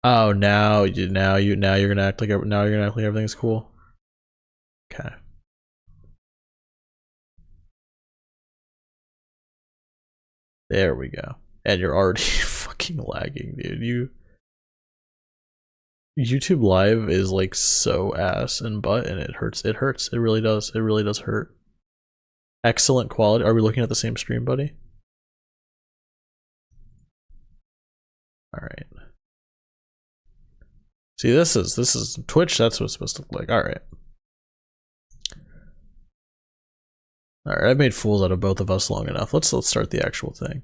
Oh, now you're gonna act like everything's cool. Okay. There we go. And you're already fucking lagging, dude. YouTube Live is like so ass and butt, and it hurts. It hurts. It really does. It really does hurt. Excellent quality. Are we looking at the same stream, buddy? All right. See, this is Twitch. That's what it's supposed to look like. All right. All right. I've made fools out of both of us long enough. Let's start the actual thing.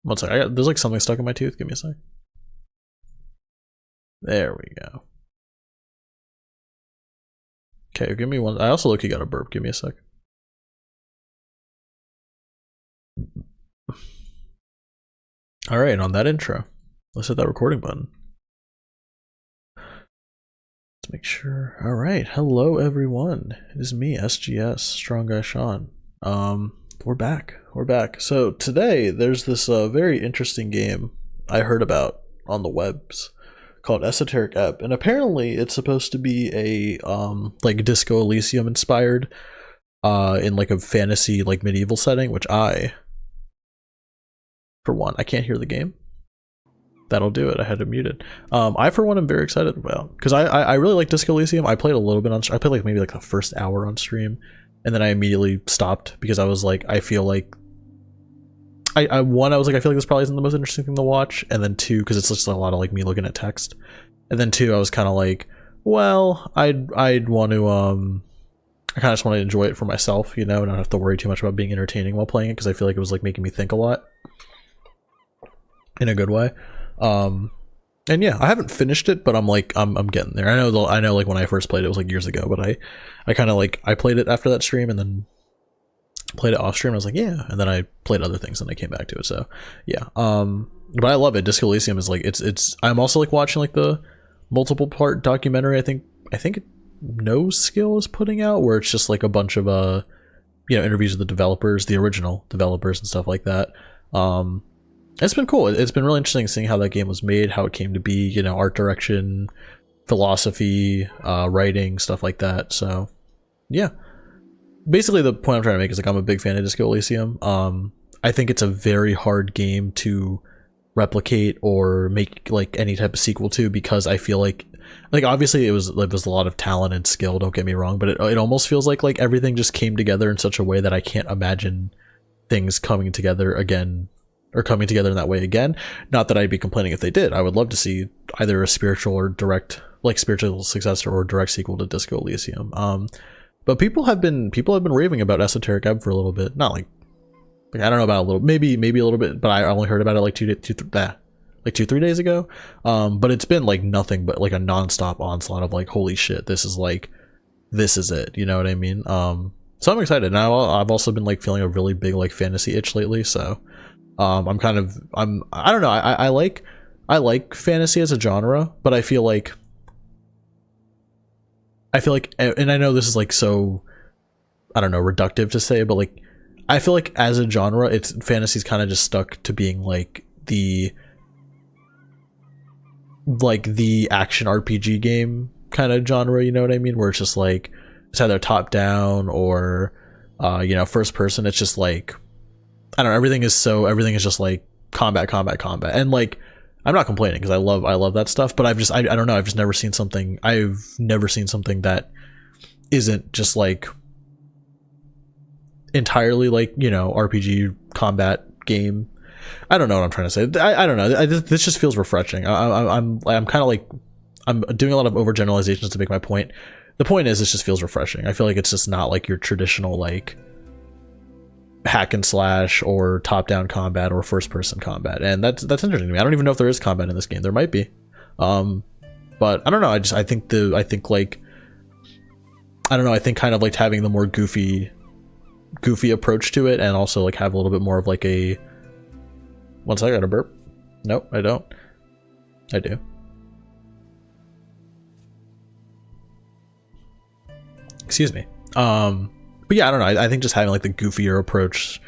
One sec. There's like something stuck in my tooth. Give me a sec. There we go. Okay, give me one. I also look, you got a burp. Give me a sec. All right, on that intro, let's hit that recording button. Let's make sure. All right, hello everyone. It is me, SGS, Strong Guy Sean. We're back. So today there's this very interesting game I heard about on the webs called Esoteric Ebb, and apparently it's supposed to be a like Disco Elysium inspired in like a fantasy like medieval setting, which for one, I can't hear the game. That'll do it. I had to mute it. I for one am very excited about, because I really like Disco Elysium. I played a little bit on. I played like maybe like the first hour on stream, and then I immediately stopped because I was like, I feel like I was like, I feel like this probably isn't the most interesting thing to watch, and then two, because it's just a lot of like me looking at text, and then two, I was kind of like, well, I'd want to I kind of just want to enjoy it for myself, you know, and not have to worry too much about being entertaining while playing it, because I feel like it was like making me think a lot in a good way. And yeah, I haven't finished it, but I'm like, I'm getting there. I know like when I first played it was like years ago, but I kind of like, I played it after that stream and then played it off stream. I was like, yeah, and then I played other things and I came back to it. So yeah, but I love it. Disco Elysium is like, it's I'm also like watching like the multiple part documentary. I think No Skill is putting out, where it's just like a bunch of you know, interviews with the developers, the original developers and stuff like that. It's been cool. It's been really interesting seeing how that game was made, how it came to be, you know, art direction, philosophy, writing, stuff like that. So yeah, basically the point I'm trying to make is like, I'm a big fan of Disco Elysium. I think it's a very hard game to replicate or make like any type of sequel to, because I feel like obviously it was a lot of talent and skill, don't get me wrong, but it almost feels like everything just came together in such a way that I can't imagine things coming together again, or coming together in that way again. Not that I'd be complaining if they did. I would love to see either a spiritual or direct, like spiritual successor or direct sequel to Disco Elysium. But people have been raving about Esoteric Ebb for a little bit. Not like I don't know about a little, maybe a little bit, but I only heard about it like 2-3 days ago. But it's been like nothing but like a nonstop onslaught of like, holy shit, this is it. You know what I mean? So I'm excited. Now I've also been like feeling a really big like fantasy itch lately. So I don't know. I like fantasy as a genre, but I feel like, and I know this is like so, I don't know, reductive to say, but like, I feel like as a genre, fantasy's kind of just stuck to being like the action RPG game kind of genre, you know what I mean? Where it's just like, it's either top down or, you know, first person. It's just like, I don't know, everything is just like combat. And like, I'm not complaining because I love that stuff, but I don't know, I've never seen something that isn't just like entirely like, you know, RPG combat game. I don't know what I'm trying to say. I don't know. This just feels refreshing. I'm kind of like, I'm doing a lot of overgeneralizations to make my point. The point is, this just feels refreshing. I feel like it's just not like your traditional like hack and slash or top down combat or first person combat, and that's interesting to me. I don't even know if there is combat in this game. There might be, but I don't know. I think kind of like having the more goofy approach to it, and also like have a little bit more of like a, once I got a burp. Nope, I don't. I do. Excuse me. But yeah, I don't know. I think just having like the goofier approach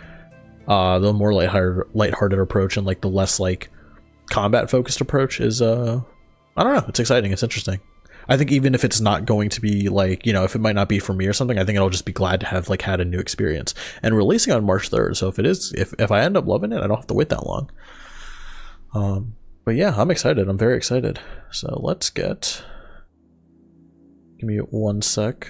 The more lighthearted approach and like the less like combat focused approach is I don't know, it's exciting, it's interesting. I think even if it's not going to be like, you know, if it might not be for me or something, I think I'll just be glad to have like had a new experience. And releasing on March 3rd, so if it is, if I end up loving it, I don't have to wait that long. But yeah, I'm excited. I'm very excited. So let's get, give me 1 sec.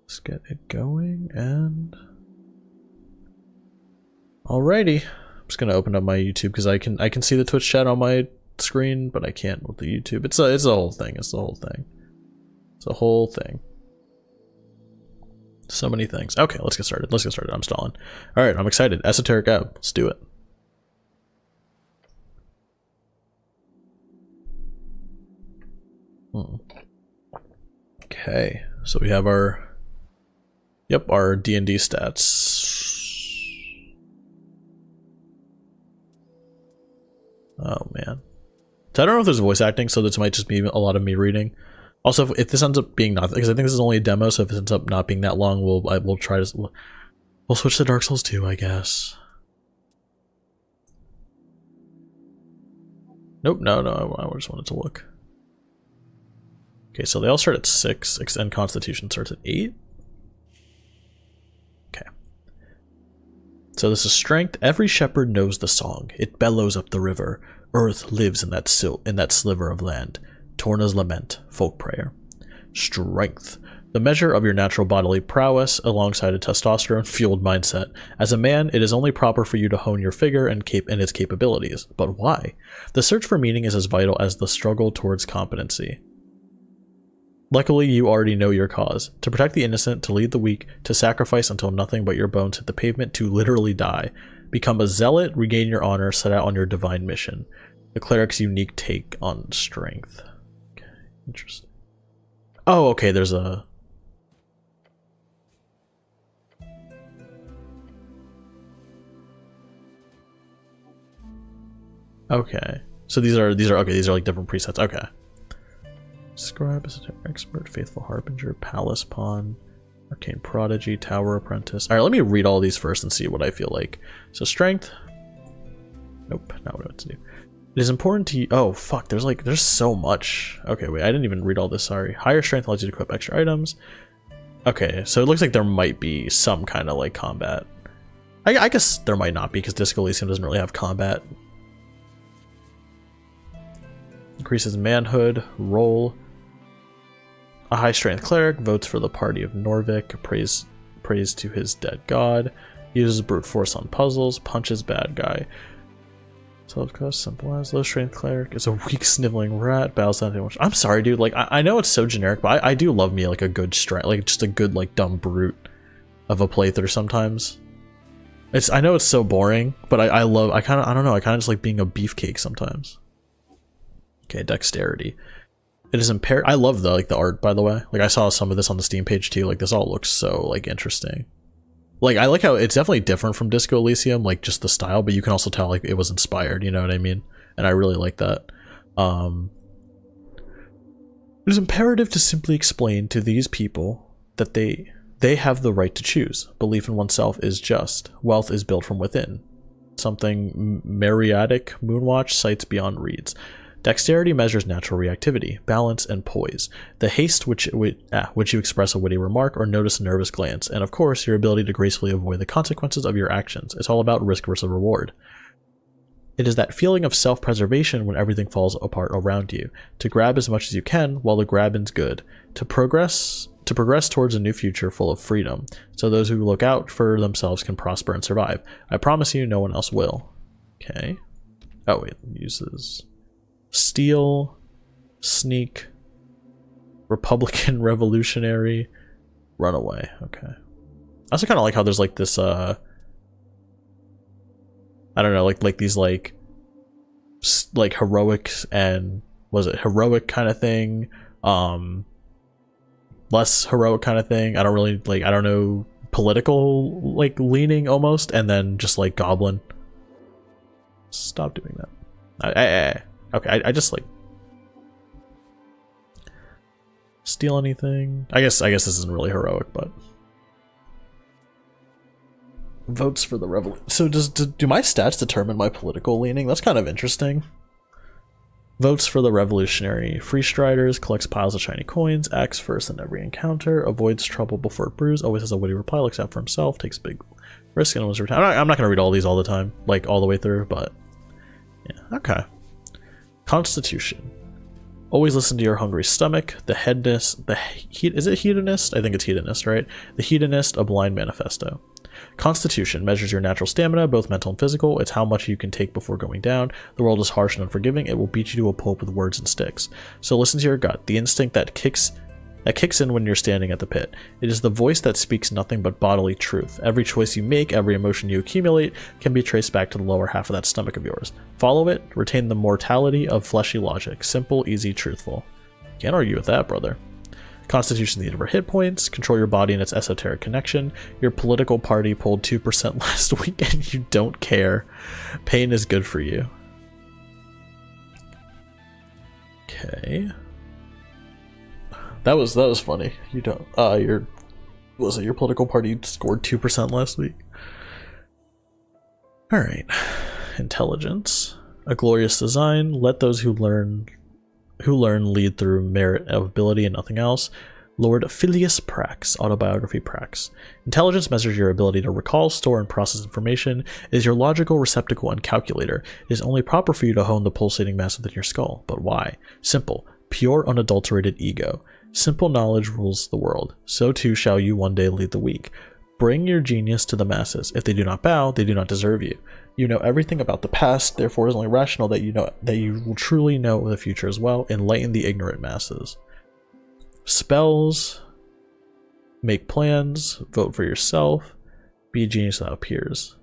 Let's get it going and alrighty. I'm just gonna open up my YouTube because I can see the Twitch chat on my screen, but I can't with the YouTube. It's a whole thing. It's the whole thing. It's a whole thing. So many things. Okay, let's get started. Let's get started. I'm stalling. All right, I'm excited. Esoteric Ab. Let's do it. Okay, so we have our our D&D stats. Oh man, so I don't know if there's voice acting, so this might just be a lot of me reading. Also, if this ends up being not, because I think this is only a demo, so if it ends up not being that long, we'll try to we'll switch to Dark Souls 2, I guess. Nope, no, I just wanted to look. Okay, so they all start at 6, and Constitution starts at 8. Okay. So this is Strength. Every shepherd knows the song. It bellows up the river. Earth lives in that sliver of land. Torna's lament, folk prayer. Strength. The measure of your natural bodily prowess alongside a testosterone-fueled mindset. As a man, it is only proper for you to hone your figure and its capabilities. But why? The search for meaning is as vital as the struggle towards competency. Luckily, you already know your cause. To protect the innocent, to lead the weak, to sacrifice until nothing but your bones hit the pavement, to literally die. Become a zealot, regain your honor, set out on your divine mission. The cleric's unique take on strength. Okay, interesting. Oh, okay, there's a... Okay. So these are like different presets. Okay. Scribe, esoteric expert, faithful harbinger, palace pawn, arcane prodigy, tower apprentice. All right, let me read all these first and see what I feel like. So strength. Nope, not what I want to do. It is important to you. Oh fuck, there's so much. Okay, wait, I didn't even read all this. Sorry. Higher strength allows you to equip extra items. Okay, so it looks like there might be some kind of like combat. I guess there might not be because Disco Elysium doesn't really have combat. Increases manhood, roll. A high strength cleric votes for the party of Norvik, prays to his dead god, uses brute force on puzzles, punches bad guy. Self-cost, simple as low strength cleric is a weak sniveling rat, battles nothing much. I'm sorry, dude. Like I know it's so generic, but I do love me like a good strength, like just a good like dumb brute of a playthrough sometimes. I know it's so boring, but I don't know, I kind of just like being a beefcake sometimes. Okay, dexterity. It is impaired. I love the art, by the way. Like I saw some of this on the Steam page too. Like this all looks so like interesting. Like I like how it's definitely different from Disco Elysium, like just the style, but you can also tell like it was inspired, you know what I mean? And I really like that. It is imperative to simply explain to these people that they have the right to choose. Belief in oneself is just. Wealth is built from within. Something Meriadic Moonwatch cites beyond reads. Dexterity measures natural reactivity, balance, and poise. The haste which you express a witty remark or notice a nervous glance, and of course, your ability to gracefully avoid the consequences of your actions. It's all about risk versus reward. It is that feeling of self-preservation when everything falls apart around you. To grab as much as you can while the grabbing's good. To progress towards a new future full of freedom, so those who look out for themselves can prosper and survive. I promise you, no one else will. Okay. Oh wait, uses... Steal, sneak, Republican Revolutionary, Runaway. Okay. I also kind of like how there's like this I don't know, like these like heroics and was it heroic kind of thing, less heroic kind of thing. I don't really like, I don't know, political like leaning almost, and then just like goblin. Stop doing that. Okay, I just like... Steal anything? I guess this isn't really heroic, but votes for the revolution. So do my stats determine my political leaning? That's kind of interesting. Votes for the revolutionary. Free striders, collects piles of shiny coins, acts first in every encounter, avoids trouble before it brews, always has a witty reply, looks out for himself, takes big risk and almost every time. I'm not going to read all these all the time, like all the way through, but yeah, okay. Constitution. Always listen to your hungry stomach. The hedonist, is it hedonist? I think it's hedonist, right? The hedonist, a blind manifesto. Constitution measures your natural stamina, both mental and physical. It's how much you can take before going down. The world is harsh and unforgiving. It will beat you to a pulp with words and sticks. So listen to your gut, the instinct that kicks in when you're standing at the pit. It is the voice that speaks nothing but bodily truth. Every choice you make, every emotion you accumulate, can be traced back to the lower half of that stomach of yours. Follow it, retain the mortality of fleshy logic. Simple, easy, truthful. Can't argue with that, brother. Constitution the number of hit points, control your body and its esoteric connection. Your political party pulled 2% last week and you don't care. Pain is good for you. Okay. That was funny. You don't your political party scored 2% last week. Alright. Intelligence. A glorious design. Let those who learn lead through merit of ability and nothing else. Lord Phileas Prax, autobiography Prax. Intelligence measures your ability to recall, store, and process information. It is your logical receptacle and calculator. It is only proper for you to hone the pulsating mass within your skull. But why? Simple. Pure, unadulterated ego. Simple knowledge rules the world. So too shall you one day lead the weak. Bring your genius to the masses. If they do not bow, they do not deserve you. You know everything about the past, therefore it is only rational that you will truly know the future as well. Enlighten the ignorant masses. Spells. Make plans. Vote for yourself. Be a genius without peers.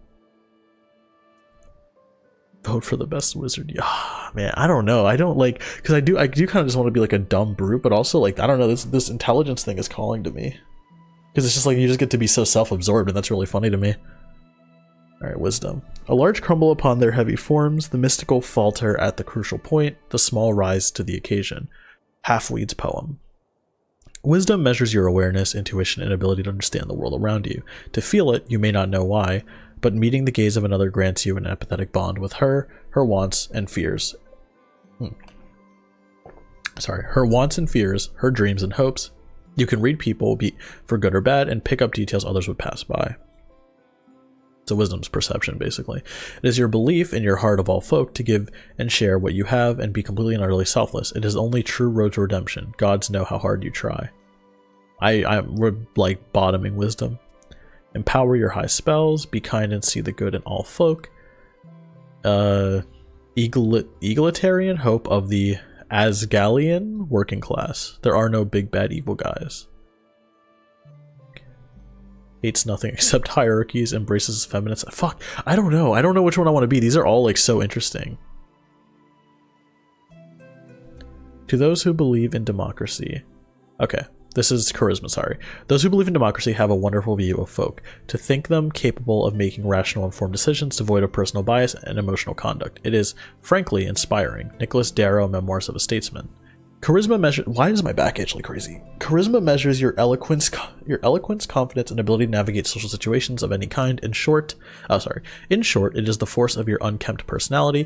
Vote for the best wizard. Yeah, man, I don't know. I don't like, because I do kind of just want to be like a dumb brute, but also like, I don't know, this intelligence thing is calling to me. Because it's just like, you just get to be so self-absorbed, and that's really funny to me. Alright, wisdom. A large crumble upon their heavy forms, the mystical falter at the crucial point, the small rise to the occasion. Halfweed's poem. Wisdom measures your awareness, intuition, and ability to understand the world around you. To feel it, you may not know why, but meeting the gaze of another grants you an empathetic bond with her wants and fears. Her wants and fears, her dreams and hopes. You can read people, be for good or bad, and pick up details others would pass by. So wisdom's perception, basically. It is your belief in your heart of all folk to give and share what you have and be completely and utterly selfless. It is the only true road to redemption. Gods know how hard you try. We're like bottoming wisdom. Empower your high spells. Be kind and see the good in all folk. Egalitarian hope of the Asgalian working class. There are no big bad evil guys. Hates nothing except hierarchies, embraces feminists. Fuck, I don't know. I don't know which one I want to be. These are all like so interesting. To those who believe in democracy. Okay, this is charisma, sorry. Those who believe in democracy have a wonderful view of folk. To think them capable of making rational, informed decisions devoid of personal bias and emotional conduct. It is, frankly, inspiring. Nicholas Darrow, Memoirs of a Statesman. Charisma measures. Why is my back itch like crazy? Charisma measures your eloquence, confidence, and ability to navigate social situations of any kind. In short, it is the force of your unkempt personality.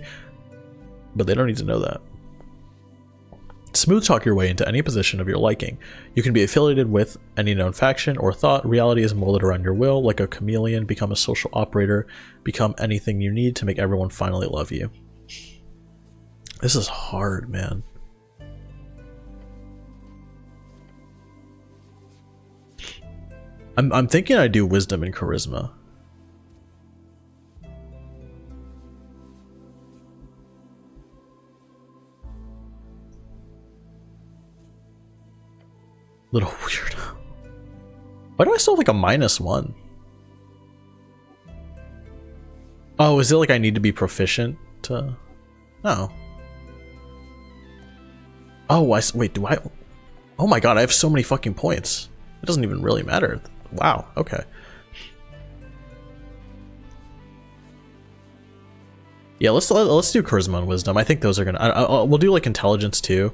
But they don't need to know that. Smooth talk your way into any position of your liking. You can be affiliated with any known faction or thought. Reality is molded around your will, like a chameleon. Become a social operator. Become anything you need to make everyone finally love you. This is hard, man. I'm thinking I do wisdom and charisma. Little weird. Why do I still have like a -1? Oh, is it like I need to be proficient to... Oh. Oh, wait, do I... Oh my god, I have so many fucking points. It doesn't even really matter. Wow, okay. Yeah, let's do charisma and wisdom. I think those are gonna... we'll do like intelligence too.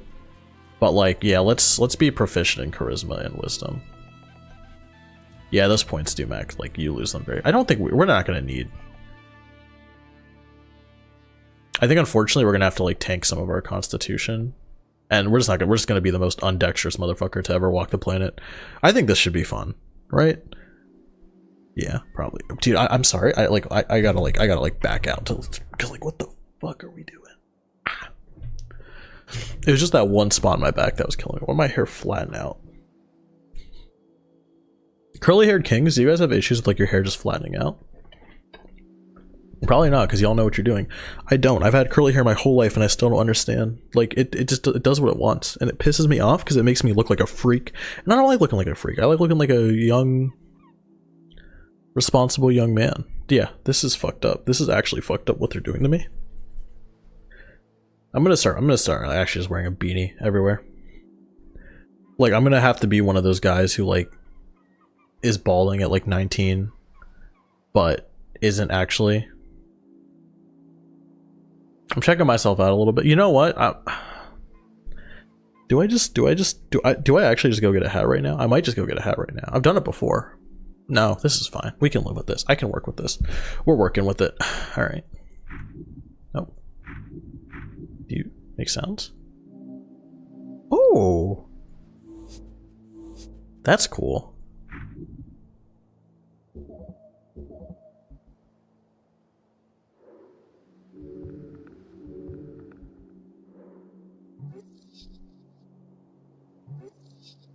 But like, yeah, let's be proficient in charisma and wisdom. Yeah, those points do max. Like you lose them very. I don't think we're not gonna need. I think unfortunately we're gonna have to like tank some of our constitution, and we're just not gonna. We're just gonna be the most undexterous motherfucker to ever walk the planet. I think this should be fun, right? Yeah, probably. Dude, I'm sorry. I gotta back out because like what the fuck are we doing? It was just that one spot in my back that was killing me. Why my hair flatten out? Curly haired kings, do you guys have issues with like your hair just flattening out? Probably not, because y'all know what you're doing. I don't. I've had curly hair my whole life and I still don't understand. Like it does what it wants, and it pisses me off because it makes me look like a freak. And I don't like looking like a freak. I like looking like a young, responsible young man. Yeah, this is fucked up. This is actually fucked up what they're doing to me. I'm gonna start actually just wearing a beanie everywhere. Like, I'm gonna have to be one of those guys who, like, is balding at, like, 19, but isn't actually. I'm checking myself out a little bit. You know what? Do I actually just go get a hat right now? I might just go get a hat right now. I've done it before. No, this is fine. We can live with this. I can work with this. We're working with it. Alright. Nope. Do you make sounds? Oh, that's cool.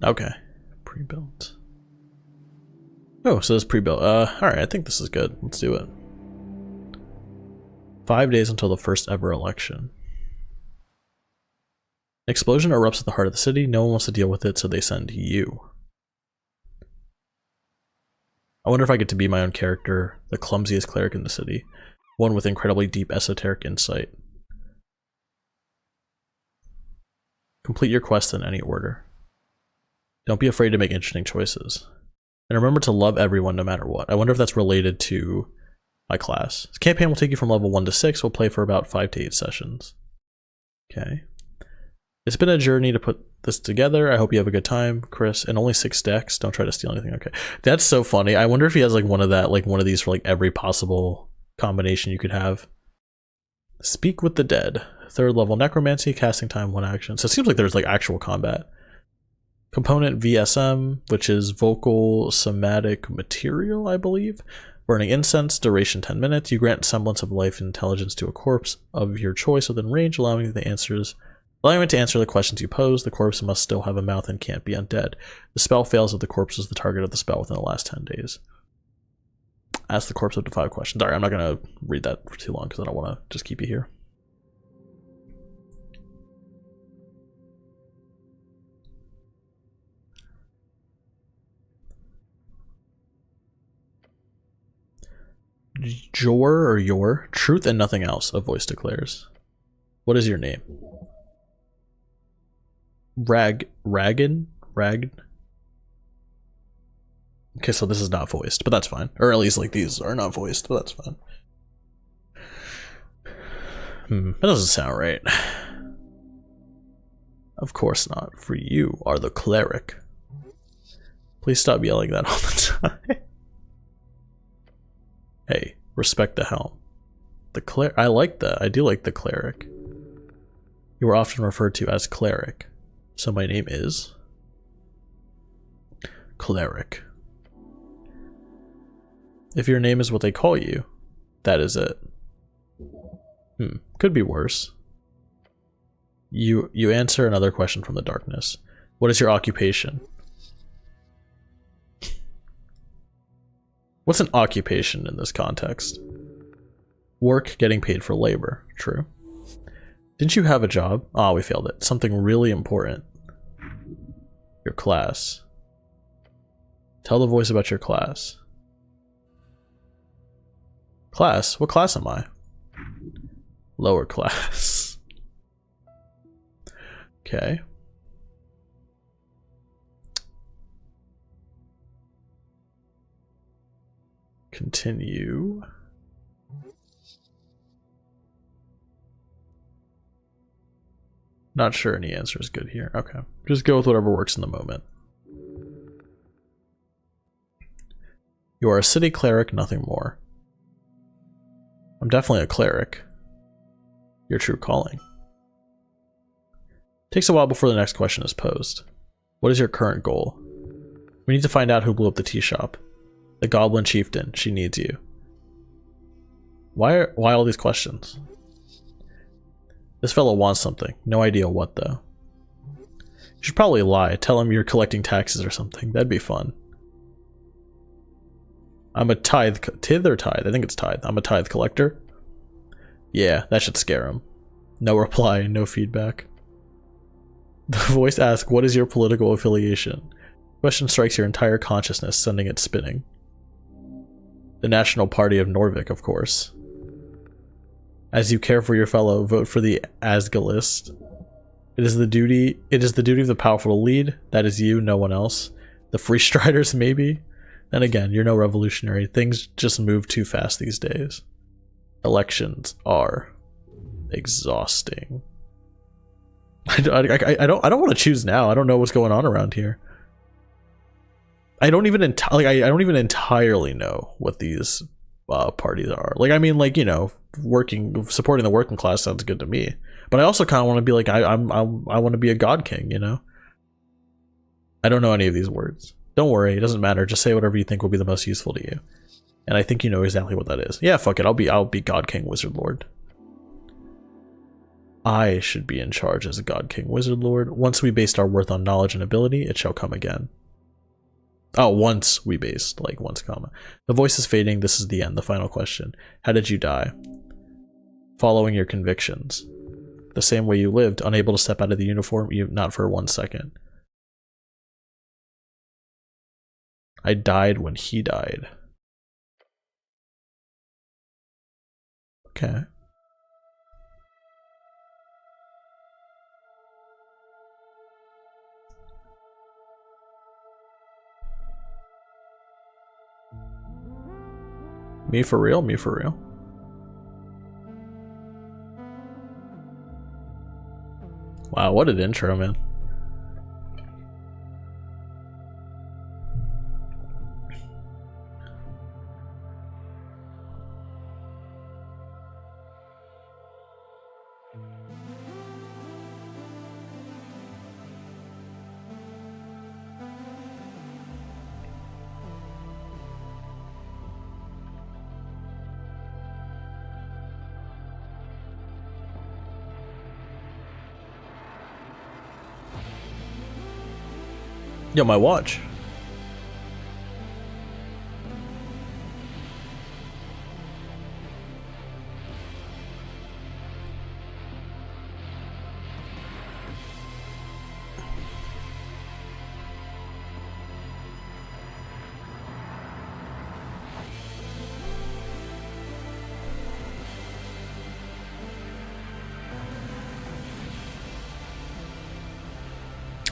Okay, pre-built. Oh, so it's pre-built. Alright, I think this is good. Let's do it. 5 days until the first ever election. An explosion erupts at the heart of the city. No one wants to deal with it, so they send you. I wonder if I get to be my own character, the clumsiest cleric in the city. One with incredibly deep esoteric insight. Complete your quest in any order. Don't be afraid to make interesting choices. And remember to love everyone no matter what. I wonder if that's related to my class. This campaign will take you from level 1 to 6. We'll play for about 5 to 8 sessions. Okay. It's been a journey to put this together. I hope you have a good time, Chris. And only 6 decks. Don't try to steal anything. Okay. That's so funny. I wonder if he has like one of that, like one of these for like every possible combination you could have. Speak with the dead. 3rd level necromancy, casting time 1 action. So it seems like there's like actual combat. Component VSM, which is vocal somatic material, I believe. Burning incense, duration 10 minutes. You grant semblance of life and intelligence to a corpse of your choice within range, allowing it to answer the questions you pose. The corpse must still have a mouth and can't be undead. The spell fails if the corpse is the target of the spell within the last 10 days. Ask the corpse up to 5 questions. Alright, I'm not going to read that for too long because I don't want to just keep you here. Jor or your truth and nothing else, a voice declares. What is your name? Ragin? Okay, so this is not voiced, but that's fine. Or at least like these are not voiced, but that's fine. That doesn't sound right. Of course not, for you are the cleric. Please stop yelling that all the time. Hey, respect the helm. I like that. I do like the cleric. You are often referred to as cleric. So my name is Cleric. If your name is what they call you, that is it. Could be worse. You answer another question from the darkness. What is your occupation? What's an occupation in this context? Work, getting paid for labor. True. Didn't you have a job? Ah, we failed it. Something really important. Your class. Tell the voice about your class. Class? What class am I? Lower class. Okay. Continue. Not sure any answer is good here. Okay. Just go with whatever works in the moment. You are a city cleric, nothing more. I'm definitely a cleric. Your true calling. Takes a while before the next question is posed. What is your current goal? We need to find out who blew up the tea shop. The Goblin Chieftain. She needs you. Why all these questions? This fellow wants something. No idea what, though. You should probably lie. Tell him you're collecting taxes or something. That'd be fun. I'm a tithe or tithe? I think it's tithe. I'm a tithe collector. Yeah, that should scare him. No reply, no feedback. The voice asks, what is your political affiliation? The question strikes your entire consciousness, sending it spinning. The National Party of Norvik, of course. As you care for your fellow, vote for the Asgalist. It is the duty of the powerful to lead. That is you, no one else. The Free Striders, maybe? Then again, you're no revolutionary. Things just move too fast these days. Elections are exhausting. I don't want to choose now. I don't know what's going on around here. I don't even entirely know what these parties are. Like, I mean, like, you know, supporting the working class sounds good to me. But I also kind of want to be like, I want to be a god king, you know? I don't know any of these words. Don't worry, it doesn't matter. Just say whatever you think will be the most useful to you. And I think you know exactly what that is. Yeah, fuck it. I'll be God King Wizard Lord. I should be in charge as a God King Wizard Lord. Once we based our worth on knowledge and ability, it shall come again. Oh, once we based, like once comma. The voice is fading. This is the end. The final question. How did you die? Following your convictions. The same way you lived, unable to step out of the uniform, not for 1 second. I died when he died. Okay. Me for real? Me for real? Wow, what an intro, man. Yo, my watch.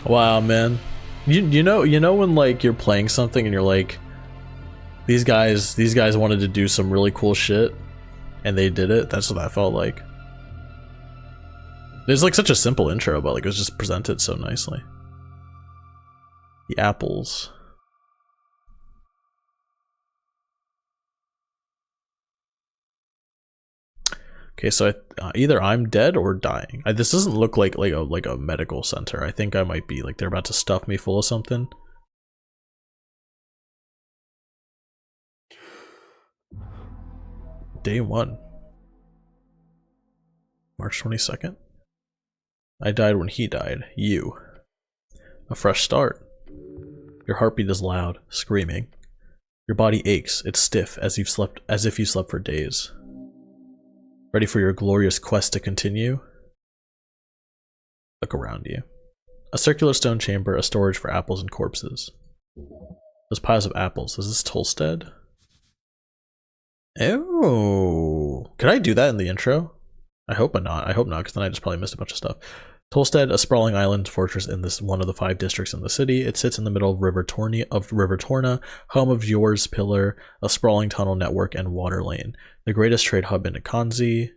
Wow, man. You know when like you're playing something and you're like, these guys wanted to do some really cool shit and they did it. That's what that felt like. There's like such a simple intro, but like it was just presented so nicely. The apples. Okay, so either I'm dead or dying. This doesn't look like a medical center. I think I might be like they're about to stuff me full of something. Day 1. March 22nd. I died when he died. You. A fresh start. Your heartbeat is loud, screaming. Your body aches. It's stiff as if you slept for days. Ready for your glorious quest to continue? Look around you. A circular stone chamber, a storage for apples and corpses. Those piles of apples. Is this Tolstead? Oh, could I do that in the intro? I hope not. I hope not, because then I just probably missed a bunch of stuff. Tolstead, a sprawling island fortress in this one of the 5 districts in the city. It sits in the middle of River Torna, home of Jor's Pillar, a sprawling tunnel network, and water lane. The greatest trade hub in Akanzi,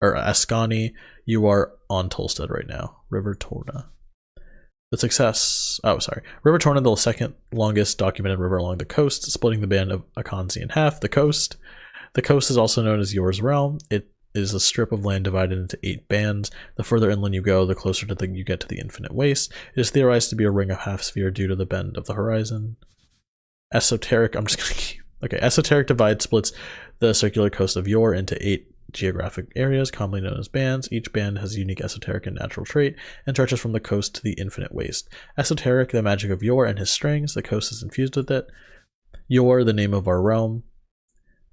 or Ascani. You are on Tolstead right now. River Torna. The success. Oh, sorry. River Torna, the second longest documented river along the coast, splitting the band of Akanzi in half. The coast. The coast is also known as Yours Realm. It is a strip of land divided into 8 bands. The further inland you go, the closer to you get to the infinite waste. It is theorized to be a ring of half sphere due to the bend of the horizon. Esoteric. I'm just gonna keep. Okay. Esoteric divide splits the circular coast of Yor into 8 geographic areas, commonly known as bands. Each band has a unique esoteric and natural trait and stretches from the coast to the infinite waste. Esoteric, the magic of Yor and his strings. The coast is infused with it. Yor, the name of our realm.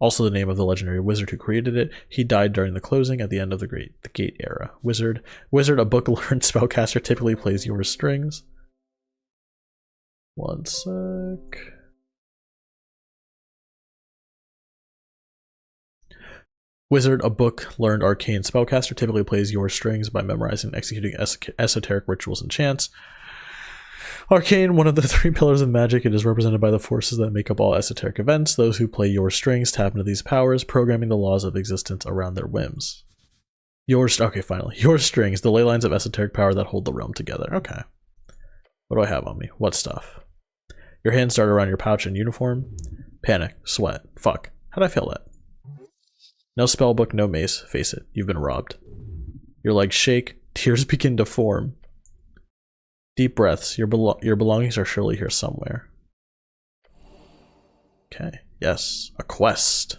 Also the name of the legendary wizard who created it. He died during the closing at the end of the Gate era. Wizard, a book-learned spellcaster, typically plays Yor's strings. One sec. Wizard, a book-learned arcane spellcaster, typically plays Yor's strings by memorizing and executing esoteric rituals and chants. Arcane, one of the 3 pillars of magic, it is represented by the forces that make up all esoteric events. Those who play Your strings tap into these powers, programming the laws of existence around their whims. Okay, finally. Your strings, the ley lines of esoteric power that hold the realm together. Okay. What do I have on me? What stuff? Your hands start around your pouch and uniform. Panic. Sweat. Fuck. How'd I fail that? No spellbook, no mace. Face it. You've been robbed. Your legs shake. Tears begin to form. Deep breaths. Your belongings are surely here somewhere. Okay. Yes. A quest.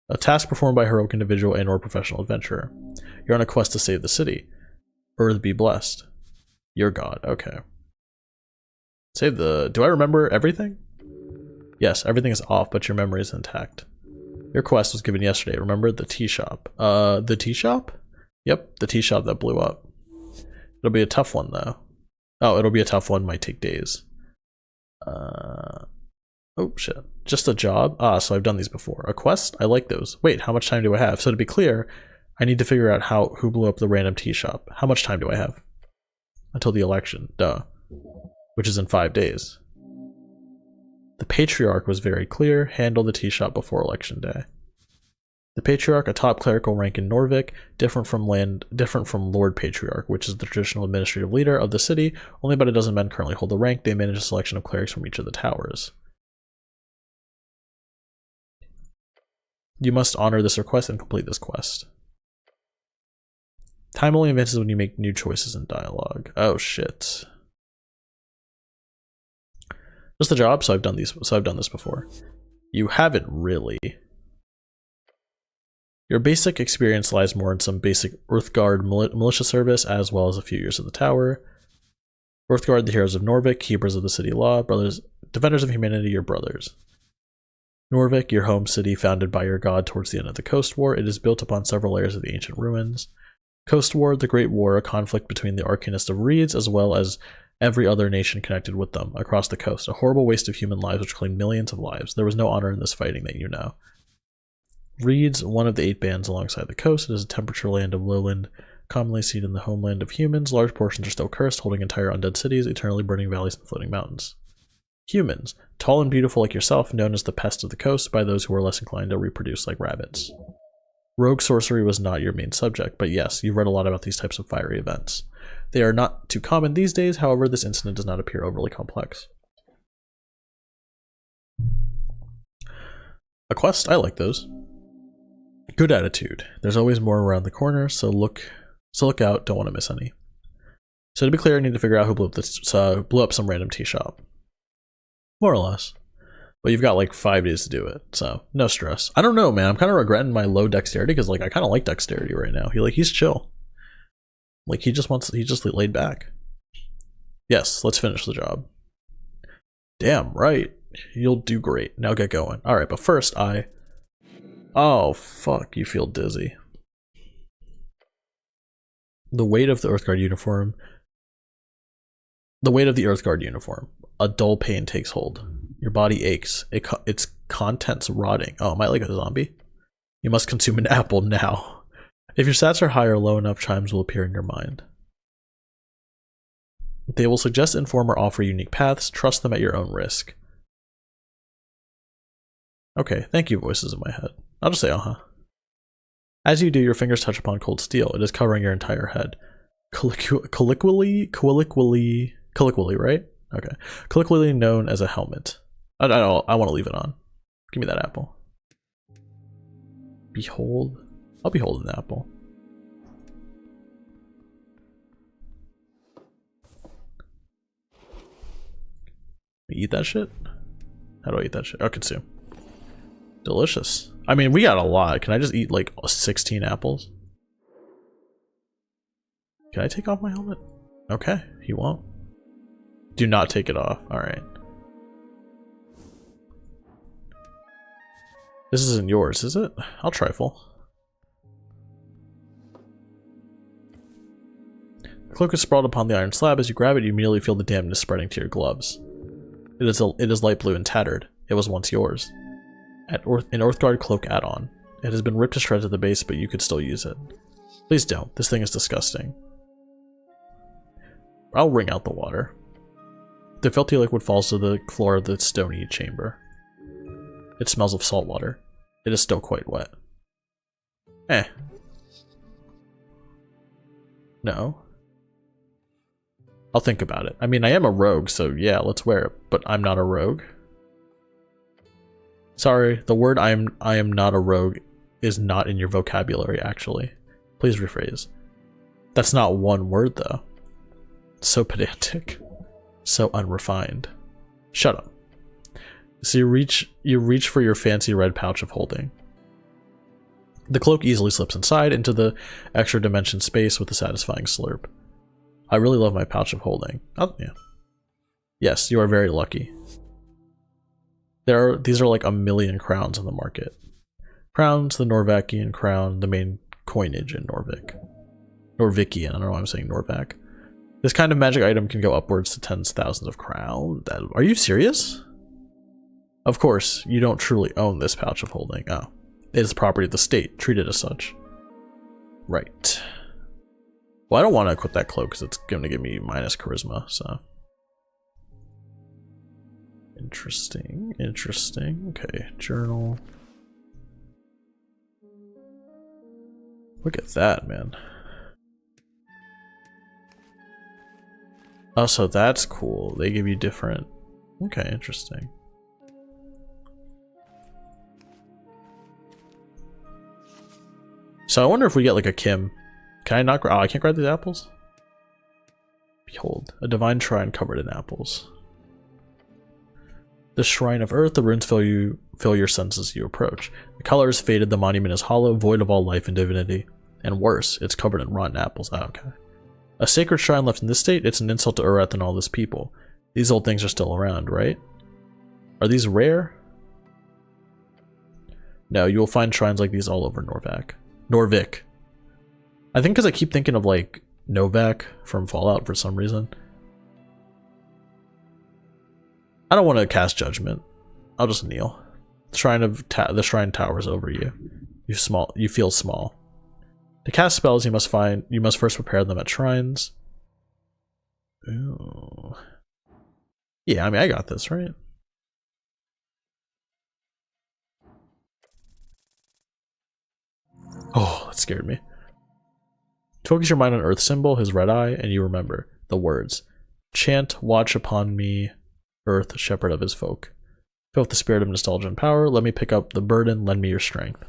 A task performed by a heroic individual and or professional adventurer. You're on a quest to save the city. Earth be blessed. Your god. Okay. Save the... Do I remember everything? Yes, everything is off, but your memory is intact. Your quest was given yesterday. Remember the tea shop? The tea shop? Yep, the tea shop that blew up. It'll be a tough one, though. Oh, it'll be a tough one. Might take days. Oh, shit. Just a job? Ah, so I've done these before. A quest? I like those. Wait, how much time do I have? So to be clear, I need to figure out who blew up the random tea shop. How much time do I have? Until the election. Duh. Which is in 5 days. The Patriarch was very clear. Handle the tea shop before election day. The Patriarch, a top clerical rank in Norvik, different from Lord Patriarch, which is the traditional administrative leader of the city. Only about a dozen men currently hold the rank. They manage a selection of clerics from each of the towers. You must honor this request and complete this quest. Time only advances when you make new choices in dialogue. Oh shit. Just the job, so I've done this before. You haven't really. Your basic experience lies more in some basic Earthguard militia service, as well as a few years at the tower. Earthguard, the heroes of Norvik, keepers of the city law, brothers, defenders of humanity, your brothers. Norvik, your home city, founded by your god towards the end of the Coast War. It is built upon several layers of the ancient ruins. Coast War, the Great War, a conflict between the Arcanist of Reeds, as well as every other nation connected with them across the coast. A horrible waste of human lives which claimed millions of lives. There was no honor in this fighting that you know. Reeds, one of the 8 bands alongside the coast. It is a temperature land of lowland, commonly seen in the homeland of humans. Large portions are still cursed, holding entire undead cities, eternally burning valleys and floating mountains. Humans, tall and beautiful like yourself, known as the pest of the coast by those who are less inclined to reproduce like rabbits. Rogue sorcery was not your main subject, but yes, you've read a lot about these types of fiery events. They are not too common these days, however, this incident does not appear overly complex. A quest? I like those. Good attitude. There's always more around the corner, so look out, don't want to miss any. So to be clear, I need to figure out who blew up some random tea shop. More or less. But you've got like 5 days to do it, so no stress. I don't know, man. I'm kind of regretting my low dexterity because like I kind of like dexterity right now. He's chill. Like he just laid back. Yes, let's finish the job. Damn right. You'll do great. Now get going. All right, but first oh fuck, you feel dizzy. The weight of the Earthguard uniform. A dull pain takes hold. Your body aches. Its contents rotting. Oh, am I like a zombie? You must consume an apple now. If your stats are high or low enough, chimes will appear in your mind. They will suggest, inform, or offer unique paths. Trust them at your own risk. Okay, thank you, voices in my head. I'll just say uh-huh. As you do, your fingers touch upon cold steel. It is covering your entire head. Colloquially, right? Okay. Colloquially known as a helmet. I want to leave it on. Give me that apple. Behold. I'll behold an apple. Eat that shit? How do I eat that shit? Oh, consume. Delicious. I mean, we got a lot. Can I just eat like 16 apples? Can I take off my helmet? Okay, he won't. Do not take it off. Alright. This isn't yours, is it? I'll trifle. The cloak is sprawled upon the iron slab. As you grab it, you immediately feel the dampness spreading to your gloves. It is light blue and tattered. It was once yours. An Orthgard cloak add-on. It has been ripped to shreds at the base, but you could still use it. Please don't. This thing is disgusting. I'll wring out the water. The filthy liquid falls to the floor of the stony chamber. It smells of salt water. It is still quite wet. Eh. No. I'll think about it. I mean, I am a rogue, so yeah, let's wear it. But I'm not a rogue. Sorry, the word I am not a rogue is not in your vocabulary, actually. Please rephrase. That's not one word, though. So pedantic. So unrefined. Shut up. So you reach for your fancy red pouch of holding. The cloak easily slips inside into the extra dimension space with a satisfying slurp. I really love my pouch of holding. Oh, yeah. Yes, you are very lucky. These are like 1,000,000 crowns on the market. Crowns, the Norvakian crown, the main coinage in Norvik. Norvikian, I don't know why I'm saying Norvak. This kind of magic item can go upwards to tens of thousands of crowns. Are you serious? Of course, you don't truly own this pouch of holding. Oh. It is property of the state, treated as such. Right. Well, I don't want to equip that cloak because it's going to give me minus charisma, so. Interesting, interesting. Okay, journal. Look at that, man. Oh, so that's cool. They give you different... Okay, interesting. So I wonder if we get like a Kim. Can I not grab... Oh, I can't grab these apples? Behold, a divine shrine covered in apples. The shrine of earth, the runes fill your senses as you approach. The color is faded, the monument is hollow, void of all life and divinity. And worse, it's covered in rotten apples. Oh, okay. A sacred shrine left in this state, it's an insult to Ureth and all this people. These old things are still around, right? Are these rare? No, you will find shrines like these all over Norvik. I think because I keep thinking of like Novak from Fallout for some reason. I don't want to cast judgment. I'll just kneel. The shrine towers over you. You feel small. To cast spells, you must first prepare them at shrines. Ooh. Yeah, I mean, I got this, right? Oh, that scared me. Focus your mind on Earth symbol, his red eye, and you remember the words. Chant, watch upon me, Earth, shepherd of his folk. Feel with the spirit of nostalgia and power. Let me pick up the burden, lend me your strength.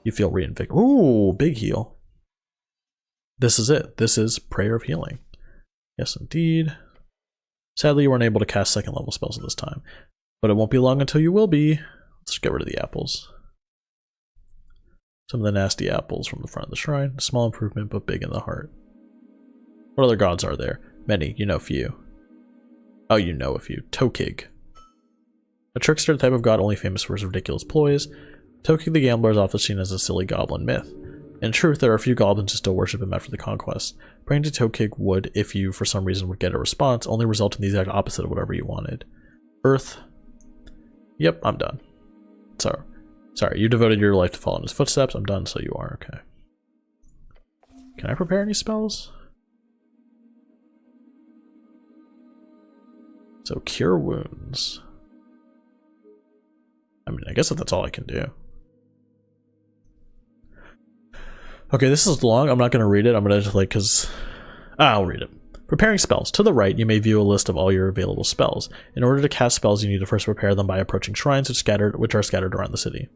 You feel reinvigorated. Ooh, big heal. This is it. This is Prayer of Healing. Yes, indeed. Sadly, you weren't able to cast second level spells at this time, but it won't be long until you will be. Let's get rid of the apples. Some of the nasty apples from the front of the shrine. Small improvement, but big in the heart. What other gods are there? Many, you know few. Oh, you know a few. Tokig. A trickster type of god only famous for his ridiculous ploys. Tokig the gambler is often seen as a silly goblin myth. In truth, there are a few goblins who still worship him after the conquest. Praying to Tokig would, if you for some reason would get a response, only result in the exact opposite of whatever you wanted. Earth. Yep, I'm done. Sorry, you devoted your life to follow in his footsteps. I'm done, so you are. Okay. Can I prepare any spells? So, cure wounds. I mean, I guess that's all I can do. Okay, this is long. I'm not going to read it. I'm going to just like, because I'll read it. Preparing spells. To the right, you may view a list of all your available spells. In order to cast spells, you need to first prepare them by approaching shrines which are scattered around the city.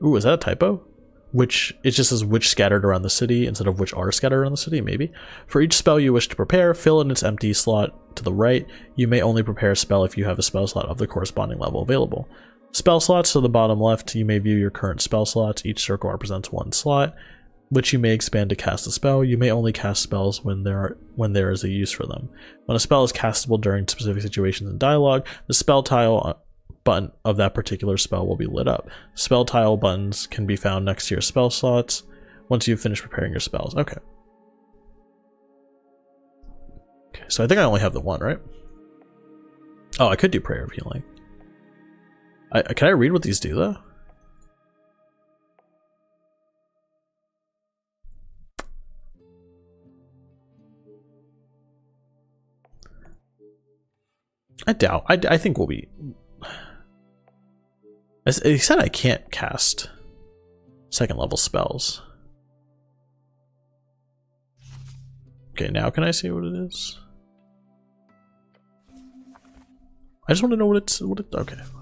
Ooh, is that a typo? Which, it just says which scattered around the city instead of which are scattered around the city, maybe. For each spell you wish to prepare, fill in its empty slot to the right. You may only prepare a spell if you have a spell slot of the corresponding level available. Spell slots to the bottom left, you may view your current spell slots. Each circle represents one slot, which you may expand to cast a spell. You may only cast spells when there is a use for them. When a spell is castable during specific situations in dialogue, the spell tile button of that particular spell will be lit up. Spell tile buttons can be found next to your spell slots once you've finished preparing your spells. Okay. Okay, so I think I only have the one, right? Oh, I could do Prayer of Healing. Can I read what these do, though? I doubt. I think we'll be... He said I can't cast second level spells. Okay, now can I see what it is? I just want to know what it's... okay, fine.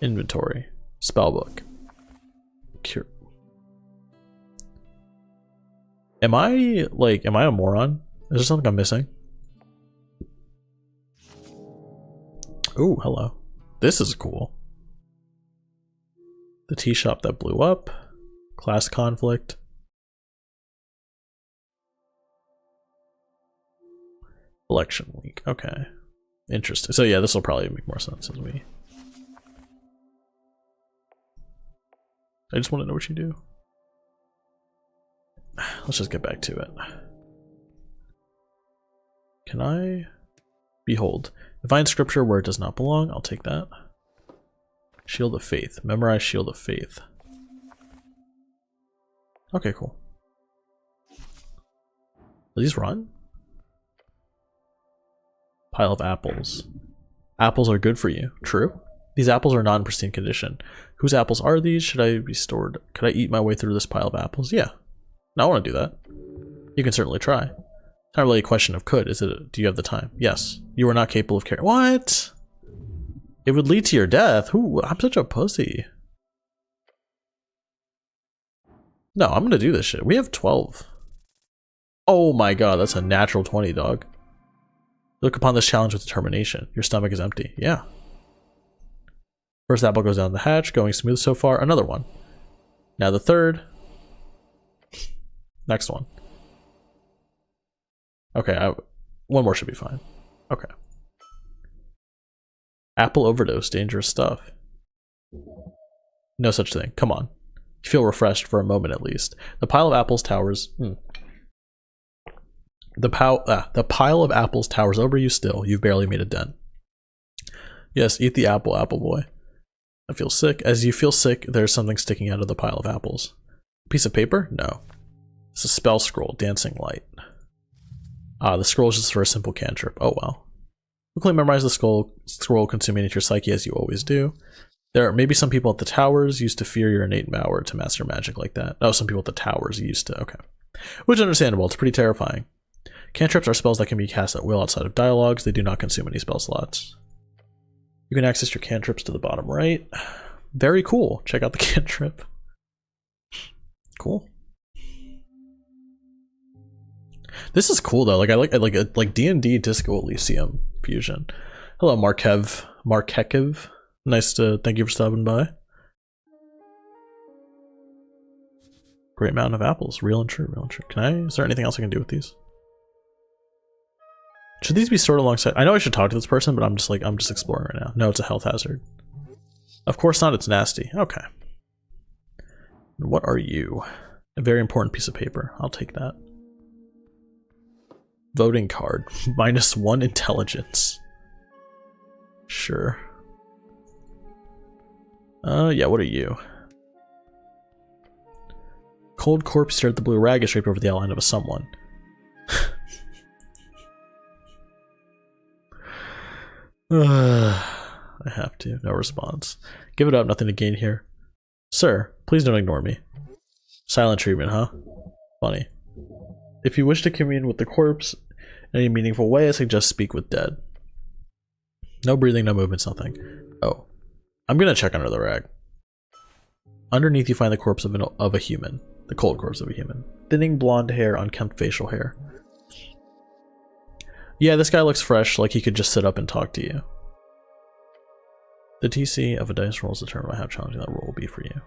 Inventory. Spellbook. Cure. Am I a moron? Is there something I'm missing? Ooh, hello. This is cool. The tea shop that blew up. Class conflict. Election week. Okay. Interesting. So yeah, this will probably make more sense as we... I just want to know what you do. Let's just get back to it. Can I? Behold. Find scripture where it does not belong. I'll take that. Shield of Faith. Memorize Shield of Faith. Okay, cool. Will these run? Pile of apples. Apples are good for you. True. These apples are not in pristine condition. Whose apples are these? Should I be stored? Could I eat my way through this pile of apples? Yeah. No, I want to do that. You can certainly try. It's not really a question of could. Is it? Do you have the time? Yes. You are not capable of carrying. What? It would lead to your death. Who? I'm such a pussy. No, I'm gonna do this shit. We have 12. Oh my god, that's a natural 20, dog. Look upon this challenge with determination. Your stomach is empty. Yeah. First apple goes down the hatch, going smooth so far. Another one. Now the third. Next one. Okay, one more should be fine. Okay. Apple overdose, dangerous stuff. No such thing. Come on. You feel refreshed for a moment at least. The pile of apples towers. The pile of apples towers over you still. You've barely made a dent. Yes, eat the apple, apple boy. I feel sick. As you feel sick, there's something sticking out of the pile of apples. A piece of paper? No. It's a spell scroll, dancing light. Ah, the scroll is just for a simple cantrip. Oh well. Quickly memorize the scroll consuming into your psyche as you always do. There are maybe some people at the towers used to fear your innate power to master magic like that. Oh, some people at the towers used to. Okay. Which is understandable. It's pretty terrifying. Cantrips are spells that can be cast at will outside of dialogues. They do not consume any spell slots. You can access your cantrips to the bottom right. Very cool. Check out the cantrip. Cool. This is cool though. Like I like D&D Disco Elysium fusion. Hello, Markev. Nice to thank you for stopping by. Great mountain of apples, real and true, real and true. Is there anything else I can do with these? Should these be stored alongside? I know I should talk to this person, but I'm just exploring right now. No, it's a health hazard. Of course not, it's nasty. Okay. What are you? A very important piece of paper. I'll take that. Voting card. -1 intelligence. Sure. Yeah, what are you? Cold corpse stared at the blue rag is draped over the outline of a someone. I have to. No response. Give it up, nothing to gain here. Sir, please don't ignore me. Silent treatment, huh? Funny. If you wish to commune with the corpse in any meaningful way, I suggest speak with dead. No breathing, no movements, nothing. Oh. I'm gonna check under the rag. Underneath you find the corpse of a human. The cold corpse of a human. Thinning blonde hair, unkempt facial hair. Yeah, this guy looks fresh, like he could just sit up and talk to you. The TC of a dice roll is determined by how challenging that roll will be for you.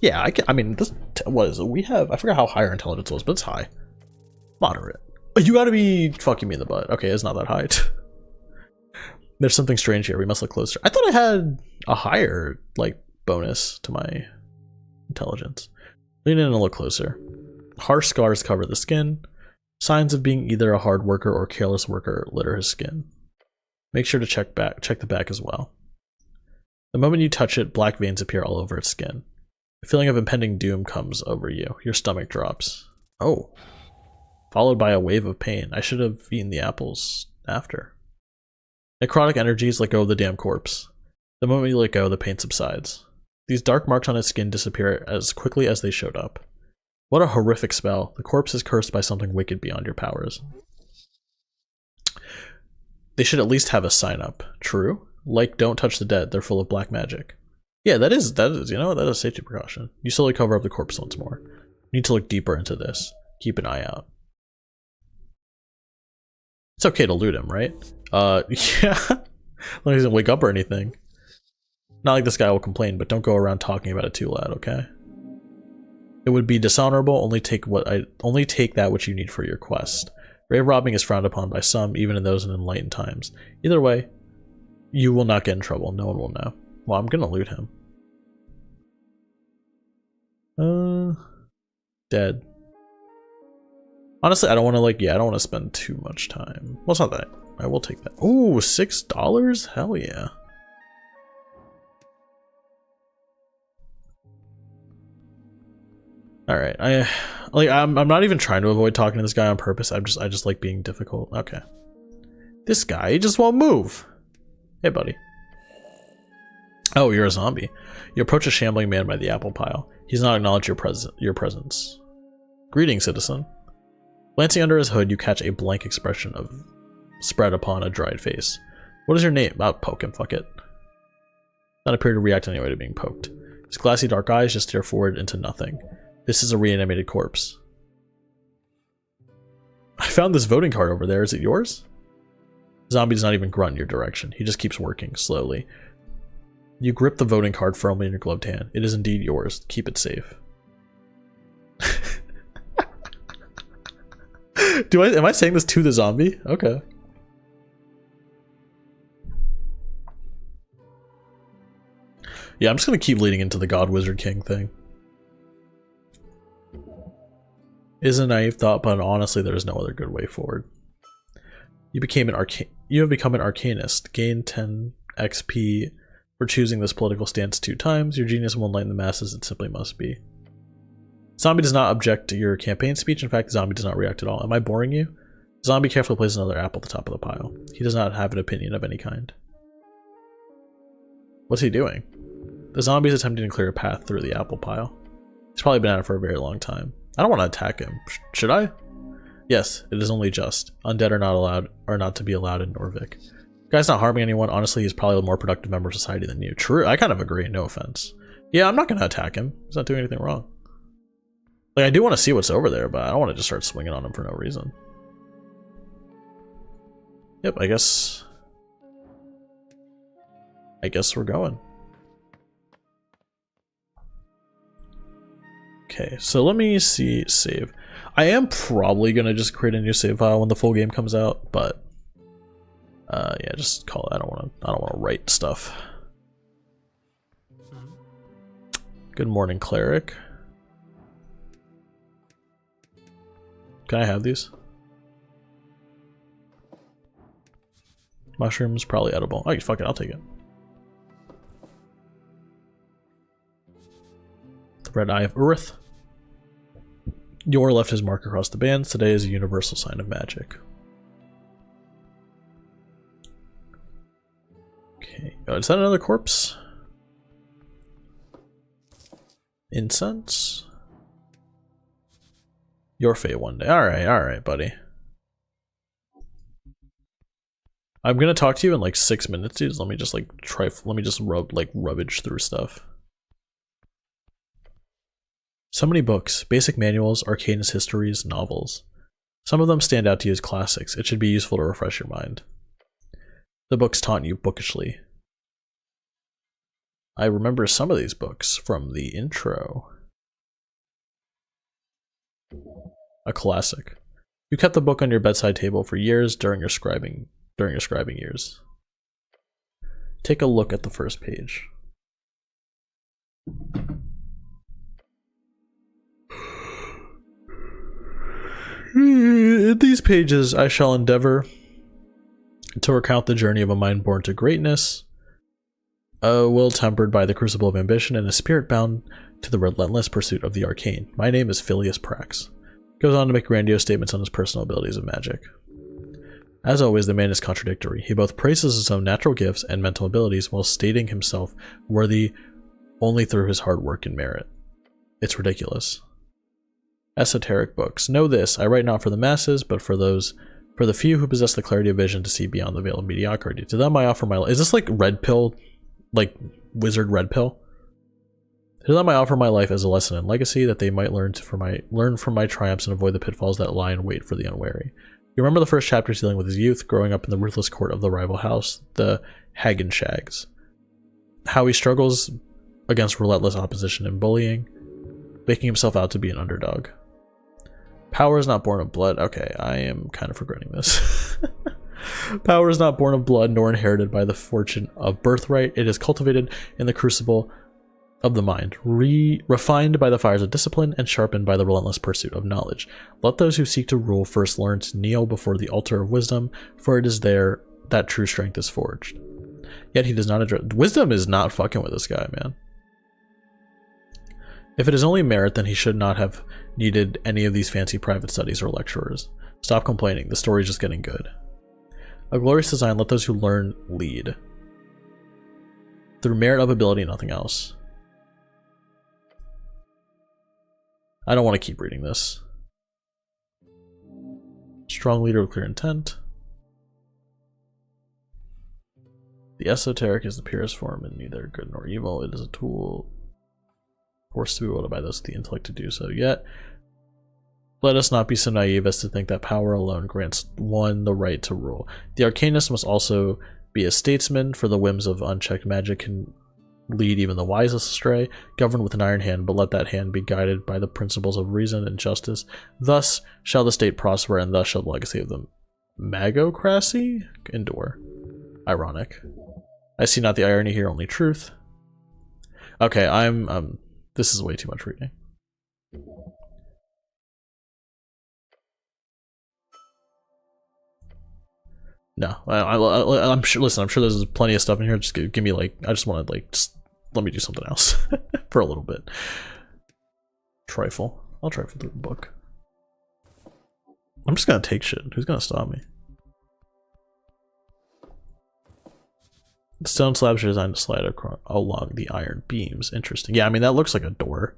Yeah, I mean, this, what is it? We have, I forgot how high our intelligence was, but it's high. Moderate. You gotta be fucking me in the butt. Okay, it's not that high. There's something strange here. We must look closer. I thought I had a higher, like, bonus to my intelligence. Lean in and look closer. Harsh scars cover the skin. Signs of being either a hard worker or careless worker litter his skin. Make sure to check the back as well. The moment you touch it, black veins appear all over its skin. A feeling of impending doom comes over you. Your stomach drops. Oh. Followed by a wave of pain. I should have eaten the apples after. Necrotic energies let go of the damn corpse. The moment you let go, the pain subsides. These dark marks on its skin disappear as quickly as they showed up. What a horrific spell. The corpse is cursed by something wicked beyond your powers. They should at least have a sign up. True? Like, don't touch the dead. They're full of black magic. Yeah, that is, you know, that is a safety precaution. You slowly cover up the corpse once more. You need to look deeper into this. Keep an eye out. It's okay to loot him, right? Yeah. As long as he doesn't wake up or anything. Not like this guy will complain, but don't go around talking about it too loud, okay? It would be dishonorable. Only take that which you need for your quest. Grave robbing is frowned upon by some, even in those in enlightened times. Either way, you will not get in trouble. No one will know. Well, I'm gonna loot him. Dead. Honestly, I don't want to I don't want to spend too much time. Well, it's not that. I will take that. Ooh, $6? Hell yeah. All right, I'm not even trying to avoid talking to this guy on purpose. I just like being difficult. Okay. This guy, he just won't move. Hey, buddy. Oh, you're a zombie. You approach a shambling man by the apple pile. He's not acknowledged your presence. Greetings, citizen. Glancing under his hood, you catch a blank expression of spread upon a dried face. What is your name? I'll poke him, fuck it. Not appear to react anyway to being poked. His glassy dark eyes just stare forward into nothing. This is a reanimated corpse. I found this voting card over there. Is it yours? The zombie does not even grunt in your direction. He just keeps working, slowly. You grip the voting card firmly in your gloved hand. It is indeed yours. Keep it safe. Am I saying this to the zombie? Okay. Yeah, I'm just gonna keep leading into the God Wizard King thing. Is a naive thought, but honestly, there is no other good way forward. You have become an arcanist. Gain 10 XP for choosing this political stance 2 times. Your genius will enlighten the masses. It simply must be. Zombie does not object to your campaign speech. In fact, the zombie does not react at all. Am I boring you? Zombie carefully places another apple at the top of the pile. He does not have an opinion of any kind. What's he doing? The zombie is attempting to clear a path through the apple pile. He's probably been at it for a very long time. I don't want to attack him. Should I? Yes, it is only just. Undead are not to be allowed in Norvik. Guy's not harming anyone. Honestly, he's probably a more productive member of society than you. True, I kind of agree. No offense. Yeah, I'm not going to attack him. He's not doing anything wrong. Like, I do want to see what's over there, but I don't want to just start swinging on him for no reason. Yep, I guess we're going. Okay, so let me see save. I am probably gonna just create a new save file when the full game comes out, but yeah, just call it. I don't want to write stuff. Good morning, cleric. Can I have these? Mushrooms, probably edible. Oh, fuck it, I'll take it. The red eye of Urith. Yor left his mark across the bands. Today is a universal sign of magic. Okay. Oh, is that another corpse? Incense? Your fate one day. Alright, buddy. I'm gonna talk to you in like 6 minutes, dude. Let me just like let me just rubbage through stuff. So many books, basic manuals, arcanist histories, novels. Some of them stand out to you as classics. It should be useful to refresh your mind. The books taunt you bookishly. I remember some of these books from the intro. A classic. You kept the book on your bedside table for years during your scribing years. Take a look at the first page. In these pages, I shall endeavor to recount the journey of a mind born to greatness, a will tempered by the crucible of ambition, and a spirit bound to the relentless pursuit of the arcane. My name is Phileas Prax. Goes on to make grandiose statements on his personal abilities of magic. As always, the man is contradictory. He both praises his own natural gifts and mental abilities while stating himself worthy only through his hard work and merit. It's ridiculous. Esoteric books. Know this, I write not for the masses, but for the few who possess the clarity of vision to see beyond the veil of mediocrity. To them I offer my... Is this like red pill? Like wizard red pill? To them I offer my life as a lesson and legacy, that they might learn from my triumphs and avoid the pitfalls that lie in wait for the unwary. You remember the first chapters dealing with his youth, growing up in the ruthless court of the rival house, the Hagenshags. How he struggles against relentless opposition and bullying, making himself out to be an underdog. Power is not born of blood. Okay, I am kind of regretting this. Power is not born of blood nor inherited by the fortune of birthright. It is cultivated in the crucible of the mind, refined by the fires of discipline and sharpened by the relentless pursuit of knowledge. Let those who seek to rule first learn to kneel before the altar of wisdom, for it is there that true strength is forged. Yet he does not address... Wisdom is not fucking with this guy, man. If it is only merit, then he should not have needed any of these fancy private studies or lecturers. Stop complaining, the story is just getting good. A glorious design, let those who learn lead. Through merit of ability, nothing else. I don't want to keep reading this. Strong leader with clear intent. The esoteric is the purest form in neither good nor evil. It is a tool forced to be wielded by those with the intellect to do so. Yet, let us not be so naive as to think that power alone grants one the right to rule. The arcanist must also be a statesman, for the whims of unchecked magic can lead even the wisest astray. Govern with an iron hand, but let that hand be guided by the principles of reason and justice. Thus shall the state prosper, and thus shall the legacy of the magocracy endure. Ironic. I see not the irony here, only truth. Okay, this is way too much reading. No, I'm sure. Listen, I'm sure there's plenty of stuff in here. Just give me like, I just want to like, just let me do something else for a little bit. Trifle. I'll trifle through the book. I'm just gonna take shit. Who's gonna stop me? The stone slabs are designed to slide along the iron beams. Interesting. Yeah, I mean that looks like a door.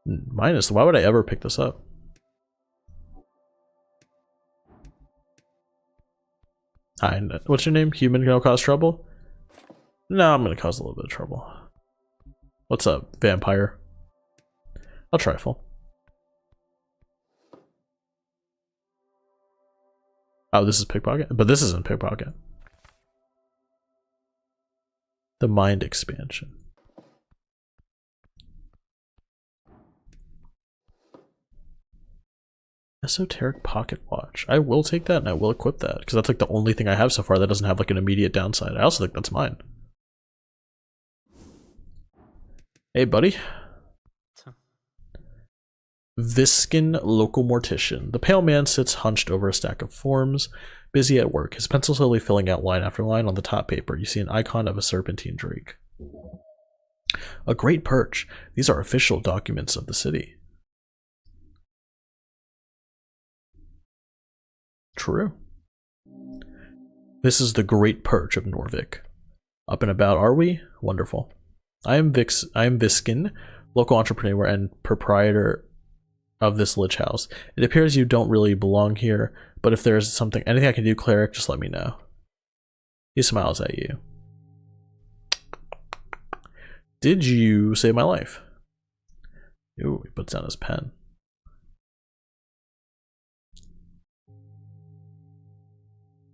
Minus. Why would I ever pick this up? Hi, what's your name? Human gonna cause trouble? No, I'm gonna cause a little bit of trouble. What's up, vampire? I'll trifle. Oh, this is pickpocket? But this isn't pickpocket. The mind expansion. Esoteric pocket watch. I will take that and I will equip that because that's like the only thing I have so far that doesn't have like an immediate downside. I also think that's mine. Hey, buddy. Viskin local mortician. The pale man sits hunched over a stack of forms, busy at work, his pencil slowly filling out line after line. On the top paper, you see an icon of a serpentine drake. A great perch. These are official documents of the city. True. This is the Great Perch of Norvik. Up and about, are we? Wonderful. I am Viskin, local entrepreneur and proprietor of this lich house. It appears you don't really belong here, but if there's anything I can do, cleric, just let me know. He smiles at you. Did you save my life? Ooh, he puts down his pen.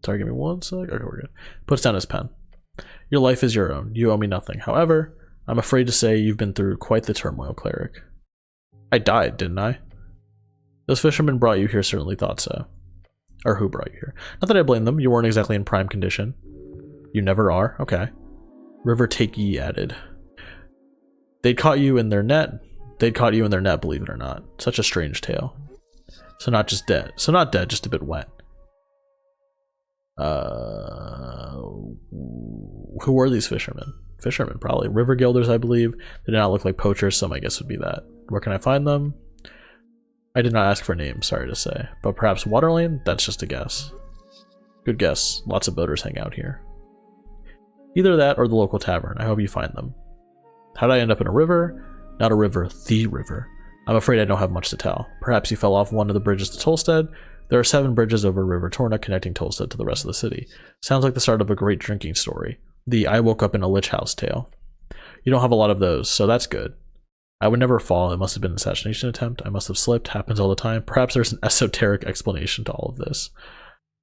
Sorry, give me one sec. Okay, we're good. Puts down his pen. Your life is your own. You owe me nothing. However, I'm afraid to say you've been through quite the turmoil, cleric. I died, didn't I? Those fishermen brought you here certainly thought so. Or who brought you here? Not that I blame them. You weren't exactly in prime condition. You never are? Okay. River take ye added. They'd caught you in their net. They'd caught you in their net, believe it or not. Such a strange tale. So not just dead. So not dead, just a bit wet. Who were these fishermen? Fishermen, probably. River guilders, I believe. They did not look like poachers, so my guess would be that. Where can I find them? I did not ask for names, sorry to say. But perhaps Waterlane? That's just a guess. Good guess. Lots of boaters hang out here. Either that or the local tavern. I hope you find them. How did I end up in a river? Not a river, the river. I'm afraid I don't have much to tell. Perhaps you fell off one of the bridges to Tolstead. There are 7 bridges over River Torna connecting Tolstead to the rest of the city. Sounds like the start of a great drinking story. The I woke up in a lich house tale. You don't have a lot of those, so that's good. I would never fall. It must have been an assassination attempt. I must have slipped. Happens all the time. Perhaps there's an esoteric explanation to all of this.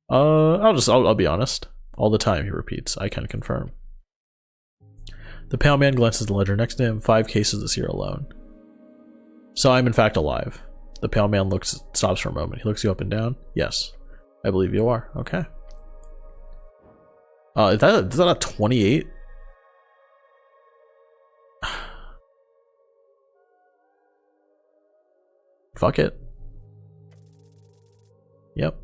I'll be honest. All the time, he repeats. I can confirm. The pale man glances at the ledger next to him. 5 cases this year alone. So I'm in fact alive. The pale man stops for a moment. He looks you up and down. Yes, I believe you are. Okay. Is that a 28? Fuck it. Yep.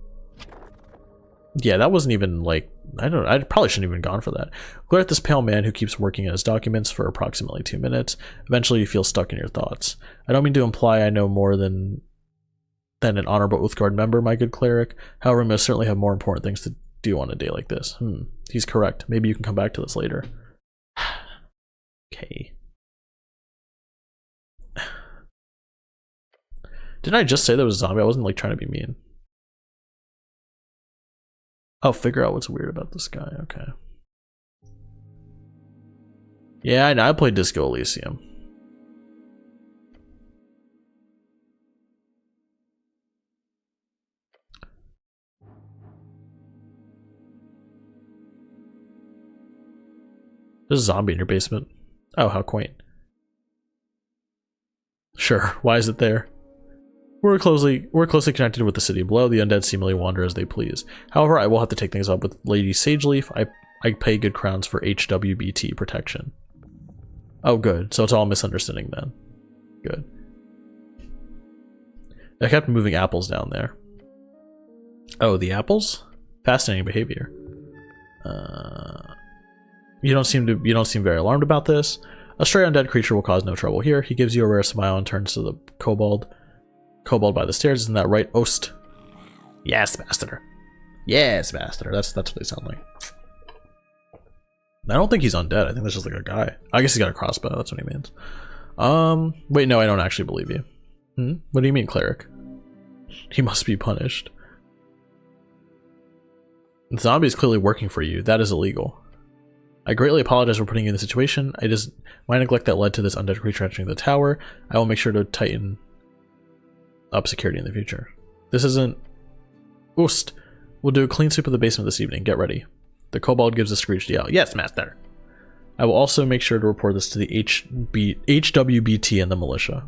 Yeah, that wasn't even like, I probably shouldn't have even gone for that. Glare at this pale man who keeps working at his documents for approximately 2 minutes. Eventually you feel stuck in your thoughts. I don't mean to imply I know more than an honorable Oathguard member, my good cleric. However, I most certainly have more important things to do on a day like this. He's correct. Maybe you can come back to this later. Okay. Didn't I just say there was a zombie? I wasn't like trying to be mean. Oh, figure out what's weird about this guy. Okay. Yeah, I know. I played Disco Elysium. There's a zombie in your basement. Oh, how quaint. Sure, why is it there? We're closely connected with the city below. The undead seemingly wander as they please. However, I will have to take things up with Lady Sageleaf. I pay good crowns for HWBT protection. Oh, good. So it's all misunderstanding then. Good. I kept moving apples down there. Oh, the apples? Fascinating behavior. You don't seem very alarmed about this. A stray undead creature will cause no trouble here. He gives you a rare smile and turns to the kobold. Kobold by the stairs, isn't that right, Ost? Yes, master. Yes, master. That's what they sound like. I don't think he's undead. I think that's just like a guy. I guess he's got a crossbow. That's what he means. Wait, no, I don't actually believe you. What do you mean, cleric? He must be punished. The zombie is clearly working for you. That is illegal. I greatly apologize for putting you in this situation. It is my neglect that led to this undead creature entering the tower. I will make sure to tighten up security in the future. This isn't... Oost. We'll do a clean sweep of the basement this evening. Get ready. The kobold gives a screeched yell. Yes, master. I will also make sure to report this to the HWBT and the militia.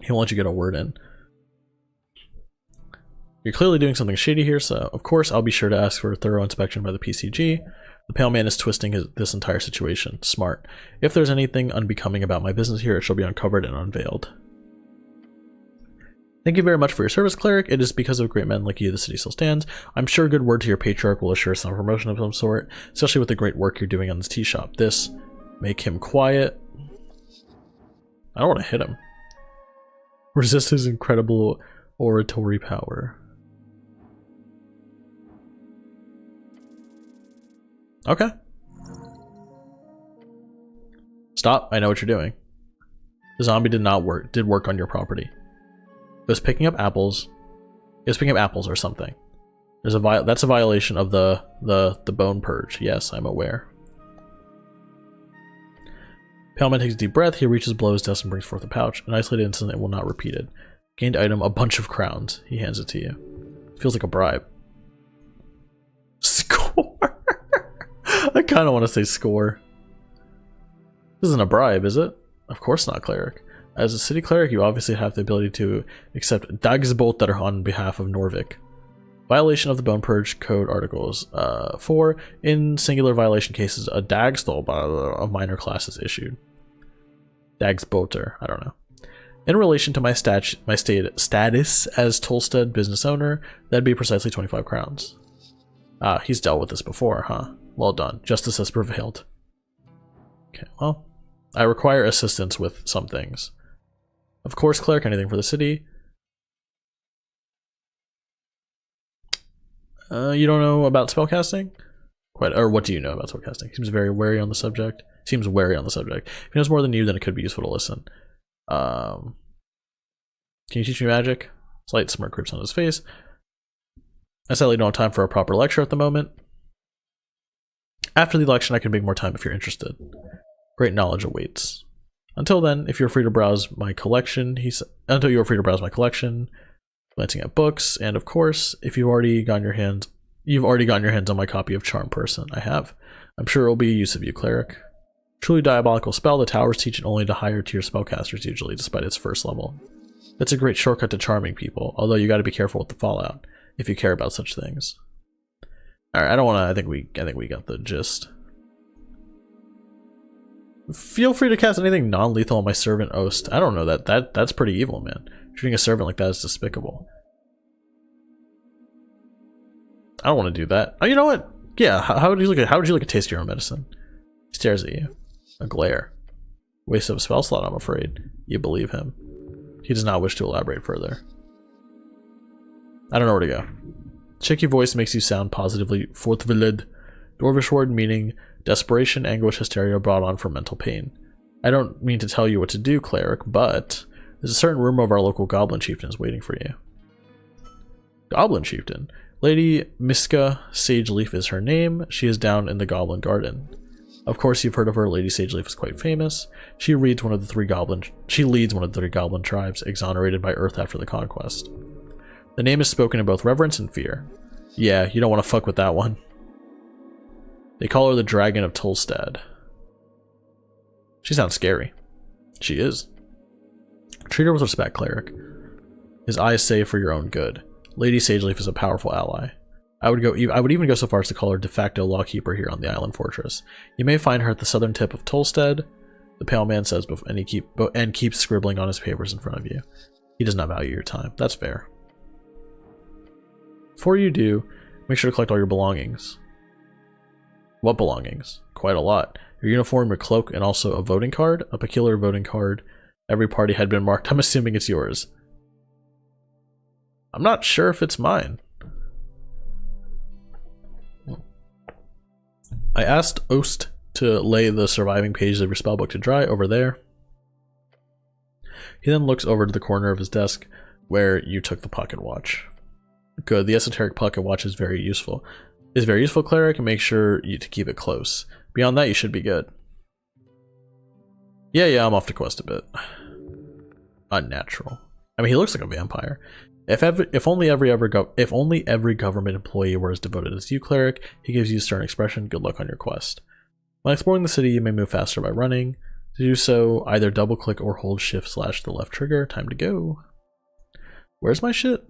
He won't let you get a word in. You're clearly doing something shady here, so of course I'll be sure to ask for a thorough inspection by the PCG. The pale man is twisting this entire situation. Smart. If there's anything unbecoming about my business here, it shall be uncovered and unveiled. Thank you very much for your service, cleric. It is because of great men like you the city still stands. I'm sure a good word to your patriarch will assure some promotion of some sort, especially with the great work you're doing on this tea shop. This, make him quiet. I don't want to hit him. Resist his incredible oratory power. Okay. Stop. I know what you're doing. The zombie did work on your property. It was picking up apples. It was picking up apples or something. That's a violation of the bone purge. Yes, I'm aware. Pale man takes a deep breath. He reaches below his desk and brings forth a pouch. An isolated incident will not repeat it. Gained item, a bunch of crowns. He hands it to you. Feels like a bribe. Score. I kind of want to say score. This isn't a bribe, is it? Of course not, cleric. As a city cleric, you obviously have the ability to accept dagsböter on behalf of Norvik. Violation of the Bone Purge Code Articles 4. In singular violation cases, a dagstol by a minor class is issued. Dagsböter, I don't know. In relation to my status as Tolstead business owner, that'd be precisely 25 crowns. Ah, he's dealt with this before, huh? Well done. Justice has prevailed. Okay, well, I require assistance with some things. Of course, cleric, anything for the city. You don't know about spellcasting? Or what do you know about spellcasting? He seems very wary on the subject. If he knows more than you, then it could be useful to listen. Can you teach me magic? Slight smirk creeps on his face. I sadly don't have time for a proper lecture at the moment. After the election, I can make more time if you're interested. Great knowledge awaits. Until then, if you're free to browse my collection, glancing at books, and of course, if you've already gotten your hands on my copy of Charm Person. I have. I'm sure it will be a use of you, cleric. Truly diabolical spell, the towers teach it only to higher tier spellcasters usually, despite its first level. That's a great shortcut to charming people, although you gotta be careful with the fallout, if you care about such things. Alright, I think we got the gist. Feel free to cast anything non-lethal on my servant Ost. I don't know, that's pretty evil, man. Treating a servant like that is despicable. I don't want to do that. Oh, you know what? Yeah, how would you like a taste of your own medicine? He stares at you. A glare. Waste of a spell slot, I'm afraid. You believe him. He does not wish to elaborate further. I don't know where to go. Cheeky voice makes you sound positively forthvillig. Dwarvish word meaning desperation, anguish, hysteria brought on from mental pain. I don't mean to tell you what to do, cleric, but there's a certain rumor of our local goblin chieftain is waiting for you. Goblin chieftain? Lady Miska Sageleaf is her name. She is down in the Goblin Garden. Of course you've heard of her. Lady Sageleaf is quite famous. She leads one of the three goblin tribes exonerated by Earth after the conquest. The name is spoken in both reverence and fear. Yeah, you don't want to fuck with that one. They call her the Dragon of Tolstad. She sounds scary. She is. Treat her with respect, cleric. His eyes say for your own good. Lady Sageleaf is a powerful ally. I would even go so far as to call her de facto lawkeeper here on the island fortress. You may find her at the southern tip of Tolstead, the pale man says, and keeps scribbling on his papers in front of you. He does not value your time. That's fair. Before you do, make sure to collect all your belongings. What belongings? Quite a lot. Your uniform, your cloak, and also a voting card. A peculiar voting card. Every party had been marked. I'm assuming it's yours. I'm not sure if it's mine. I asked Ost to lay the surviving pages of your spellbook to dry over there. He then looks over to the corner of his desk where you took the pocket watch. Good, the esoteric pocket watch is very useful. Cleric, and make sure to keep it close. Beyond that, you should be good. Yeah, I'm off to quest a bit. Unnatural. I mean, he looks like a vampire. If only every government employee were as devoted as you, cleric. He gives you a stern expression. Good luck on your quest. When exploring the city, you may move faster by running. To do so, either double click or hold shift / the left trigger. Time to go. Where's my shit?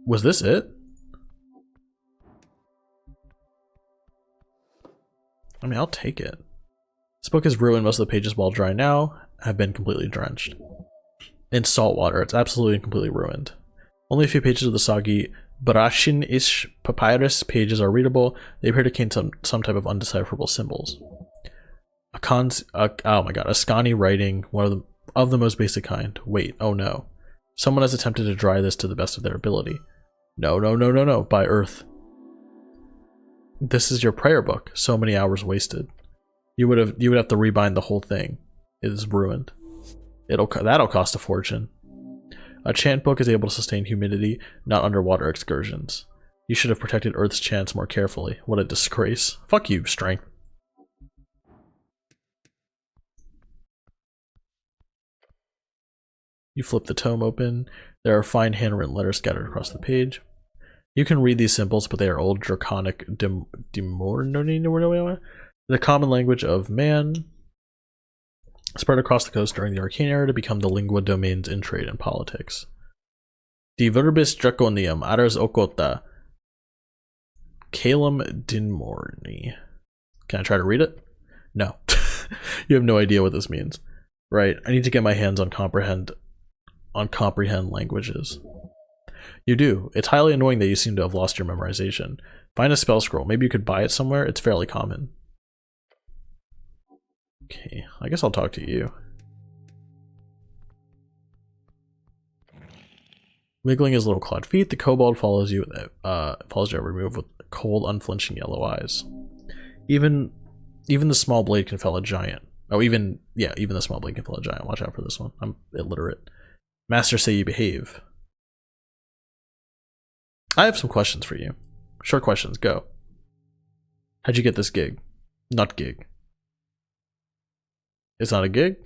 Was this it? I mean, I'll take it. This book is ruined. Most of the pages, while dry now, have been completely drenched in salt water. It's absolutely and completely ruined. Only a few pages of the soggy Brashin-ish papyrus pages are readable. They appear to contain some type of undecipherable symbols. Oh my god, Ascani writing, one of the most basic kind. Wait, oh no. Someone has attempted to dry this to the best of their ability. No, by Earth. This is your prayer book. So many hours wasted. You would have to rebind the whole thing. It is ruined. That'll cost a fortune. A chant book is able to sustain humidity, not underwater excursions. You should have protected Earth's chants more carefully. What a disgrace. Fuck you, strength. You flip the tome open. There are fine handwritten letters scattered across the page. You can read these symbols, but they are old draconic the common language of man, spread across the coast during the Arcane Era to become the lingua domains in trade and politics. De verbis draconium ars occulta calum dinmorni. Can I try to read it? No. You have no idea what this means. Right, I need to get my hands on comprehend languages. You do. It's highly annoying that you seem to have lost your memorization. Find a spell scroll. Maybe you could buy it somewhere. It's fairly common. Okay, I guess I'll talk to you. Wiggling his little clawed feet, the kobold follows you every move with cold, unflinching yellow eyes. Even the small blade can fell a giant. Oh, even the small blade can fell a giant. Watch out for this one. I'm illiterate. Master say you behave. I have some questions for you. Short questions, go. How'd you get this gig? Not gig. It's not a gig?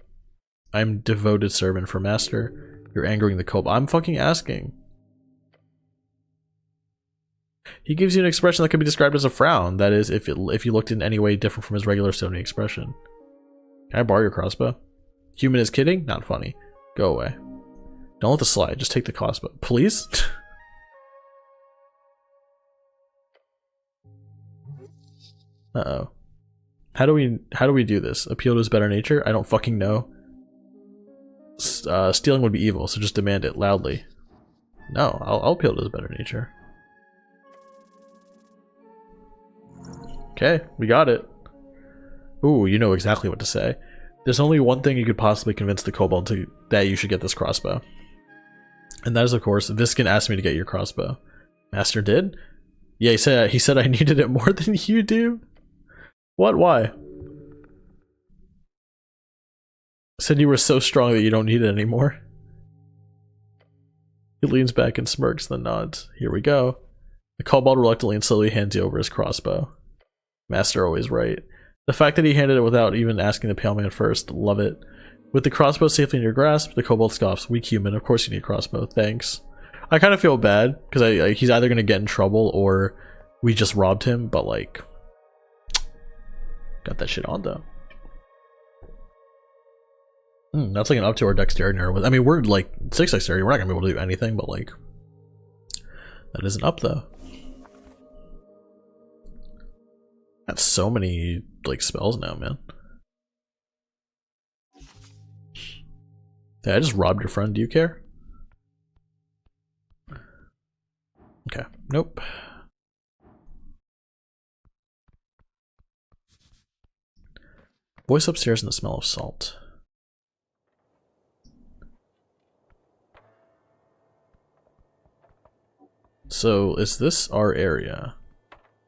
I'm devoted servant for master. You're angering the kobold. I'm fucking asking. He gives you an expression that could be described as a frown. That is, if you looked in any way different from his regular stony expression. Can I borrow your crossbow? Human is kidding? Not funny. Go away. Don't let this slide. Just take the crossbow. Please? Uh-oh. How do we do this? Appeal to his better nature? I don't fucking know. Stealing would be evil, so just demand it loudly. No, I'll appeal to his better nature. Okay, we got it. Ooh, you know exactly what to say. There's only one thing you could possibly convince the kobold that you should get this crossbow. And that is, of course, Viskin asked me to get your crossbow. Master did? Yeah, he said I needed it more than you do. What? Why? Said you were so strong that you don't need it anymore. He leans back and smirks, then nods. Here we go. The kobold reluctantly and slowly hands you over his crossbow. Master always right. The fact that he handed it without even asking the pale man first, love it. With the crossbow safely in your grasp, the kobold scoffs. Weak human, of course you need a crossbow, thanks. I kind of feel bad, because he's either going to get in trouble or we just robbed him, but like... Got that shit on though. That's like an up to our dexterity. I mean, we're like 6 dexterity. We're not gonna be able to do anything, but like that isn't up though. I have so many like spells now, man. Yeah, I just robbed your friend. Do you care? Okay. Nope. Voice upstairs and the smell of salt. So, is this our area?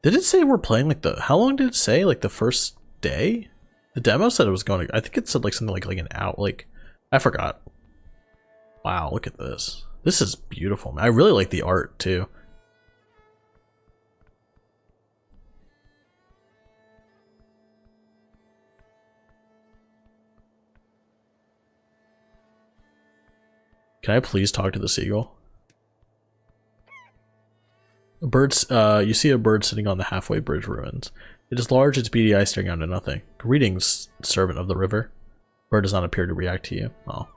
Did it say we're playing like how long did it say? Like the first day? The demo said it was going to, I think it said like something like an hour, like, I forgot. Wow, look at this. This is beautiful, man. I really like the art too. Can I please talk to the seagull? Birds, you see a bird sitting on the halfway bridge ruins. It is large, its beady eyes staring out into nothing. Greetings, servant of the river. Bird does not appear to react to you. Oh.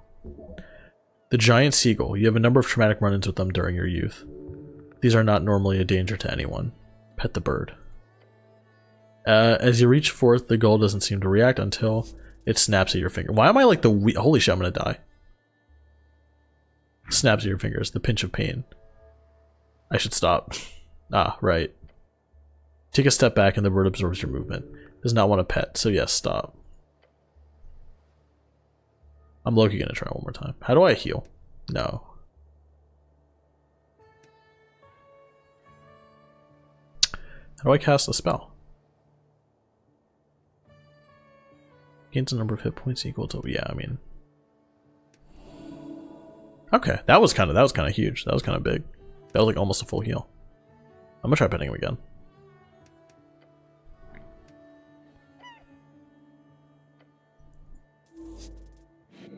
The giant seagull. You have a number of traumatic run-ins with them during your youth. These are not normally a danger to anyone. Pet the bird. As you reach forth, the gull doesn't seem to react until it snaps at your finger. Why am I like the holy shit, I'm gonna die. Snaps at your fingers, the pinch of pain. I should stop. Ah, right. Take a step back and the bird absorbs your movement. It does not want a pet, so yes, stop. I'm low-key gonna try one more time. How do I heal? No. How do I cast a spell? Gains a number of hit points equal to, yeah, I mean. Okay, that was kind of huge. That was kind of big. That was like almost a full heal. I'm gonna try petting him again.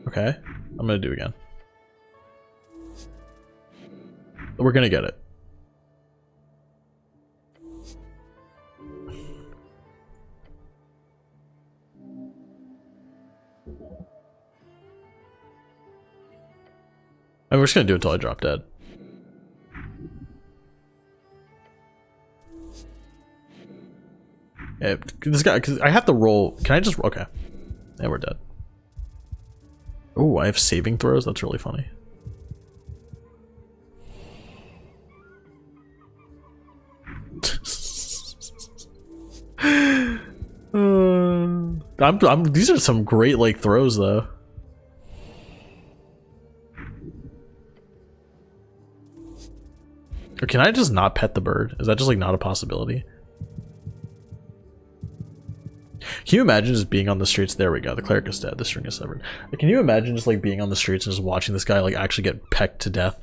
Okay, I'm gonna do it again. We're gonna get it. And we're just gonna do it until I drop dead. Yeah, this guy, cause I have to roll. Can I just, okay. And we're dead. Oh, I have saving throws? That's really funny. These are some great like throws though. Or can I just not pet the bird? Is that just like not a possibility? Can you imagine just being on the streets? There we go. The cleric is dead. The string is severed. Can you imagine just like being on the streets and just watching this guy like actually get pecked to death?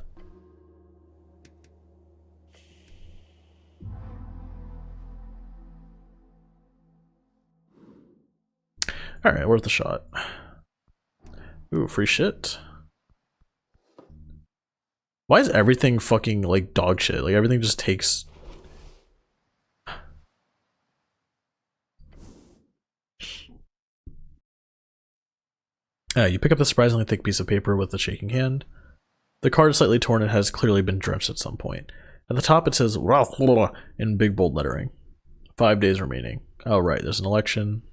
Alright, worth a shot. Ooh, free shit. Why is everything fucking like dog shit? Like everything just takes... You pick up the surprisingly thick piece of paper with a shaking hand. The card is slightly torn and has clearly been drenched at some point. At the top it says in big bold lettering. 5 days remaining. Oh right, there's an election.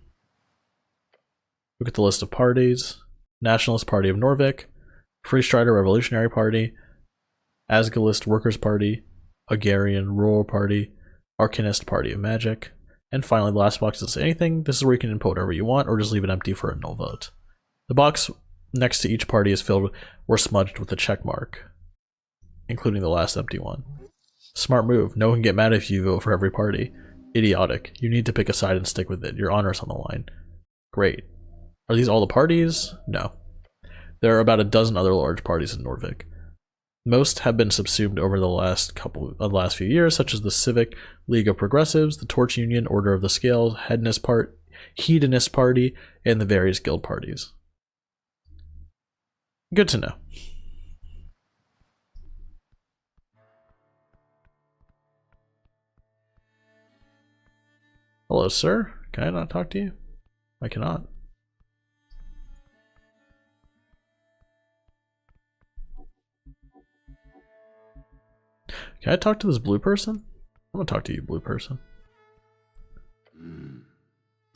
Look at the list of parties. Nationalist Party of Norvik, Free Strider Revolutionary Party, Asgalist Workers' Party, Hungarian Rural Party, Arcanist Party of Magic, and finally the last box doesn't say anything. This is where you can input whatever you want or just leave it empty for a null vote. The box next to each party is filled or smudged with a check mark, including the last empty one. Smart move. No one can get mad if you vote for every party. Idiotic. You need to pick a side and stick with it. Your honor is on the line. Great. Are these all the parties? No. There are about a dozen other large parties in Norvik. Most have been subsumed over the last few years, such as the Civic League of Progressives, the Torch Union, Order of the Scales, Hedonist Party, and the various guild parties. Good to know. Hello, sir. Can I not talk to you? I cannot. Can I talk to this blue person? I'm gonna talk to you, blue person.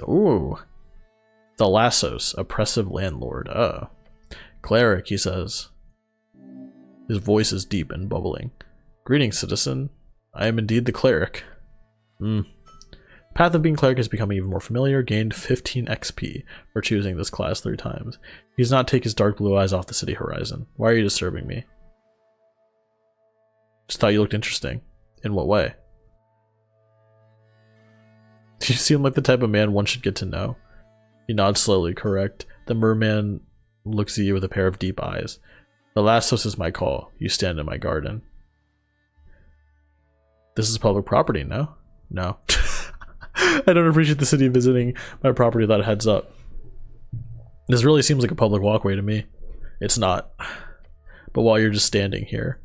Ooh. Thalassos, oppressive landlord. Oh. Cleric, he says. His voice is deep and bubbling. Greetings, citizen. I am indeed the cleric. Path of being cleric is becoming even more familiar. Gained 15 XP for choosing this class 3 times. He does not take his dark blue eyes off the city horizon. Why are you disturbing me? Just thought you looked interesting. In what way? You seem like the type of man one should get to know. He nods slowly, correct. The merman looks at you with a pair of deep eyes. The Lassos is my call. You stand in my garden. This is public property, no? No. I don't appreciate the city visiting my property without a heads up. This really seems like a public walkway to me. It's not. But while you're just standing here,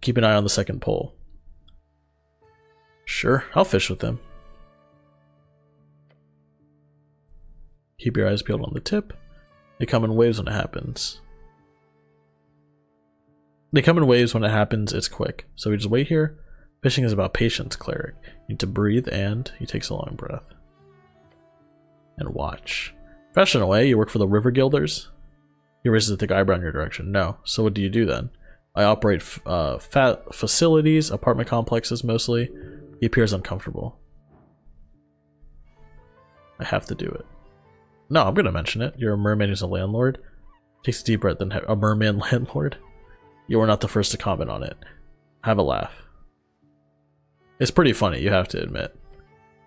keep an eye on the second pole. Sure, I'll fish with them. Keep your eyes peeled on the tip. They come in waves when it happens. It's quick. So we just wait here. Fishing is about patience, cleric. You need to breathe and... He takes a long breath. And watch. Fashion away, you work for the River Guilders? He raises a thick eyebrow in your direction. No. So what do you do then? I operate facilities, apartment complexes mostly. He appears uncomfortable. I have to do it. No, I'm gonna mention it. You're a merman who's a landlord. Takes a deep breath, then a merman landlord. You are not the first to comment on it. Have a laugh. It's pretty funny, you have to admit.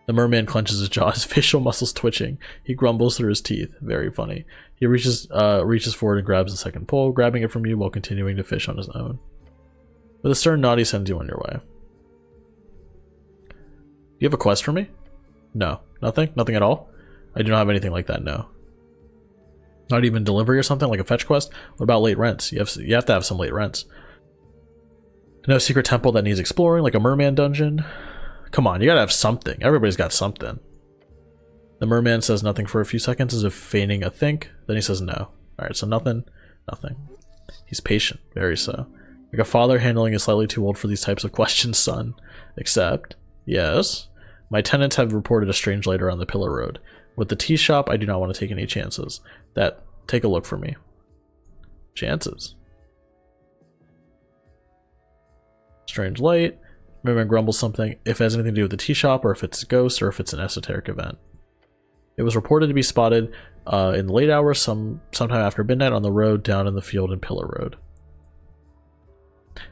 The merman clenches his jaw, his facial muscles twitching. He grumbles through his teeth. Very funny. He reaches forward and grabs the second pole, grabbing it from you while continuing to fish on his own. With a stern nod, he sends you on your way. You have a quest for me? No. Nothing? Nothing at all? I do not have anything like that, no. Not even delivery or something, like a fetch quest? What about late rents? You have to have some late rents. No secret temple that needs exploring, like a merman dungeon? Come on, you gotta have something. Everybody's got something. The merman says nothing for a few seconds as if feigning a think, then he says no. Alright, so nothing. He's patient, very so. Like a father handling is slightly too old for these types of questions, son. Except, yes, my tenants have reported a strange light around the Pillar Road. With the tea shop, I do not want to take any chances. Take a look for me. Chances. Strange light. Merman grumbles something, if it has anything to do with the tea shop, or if it's a ghost, or if it's an esoteric event. It was reported to be spotted in the late hours, sometime after midnight, on the road down in the field in Pillar Road.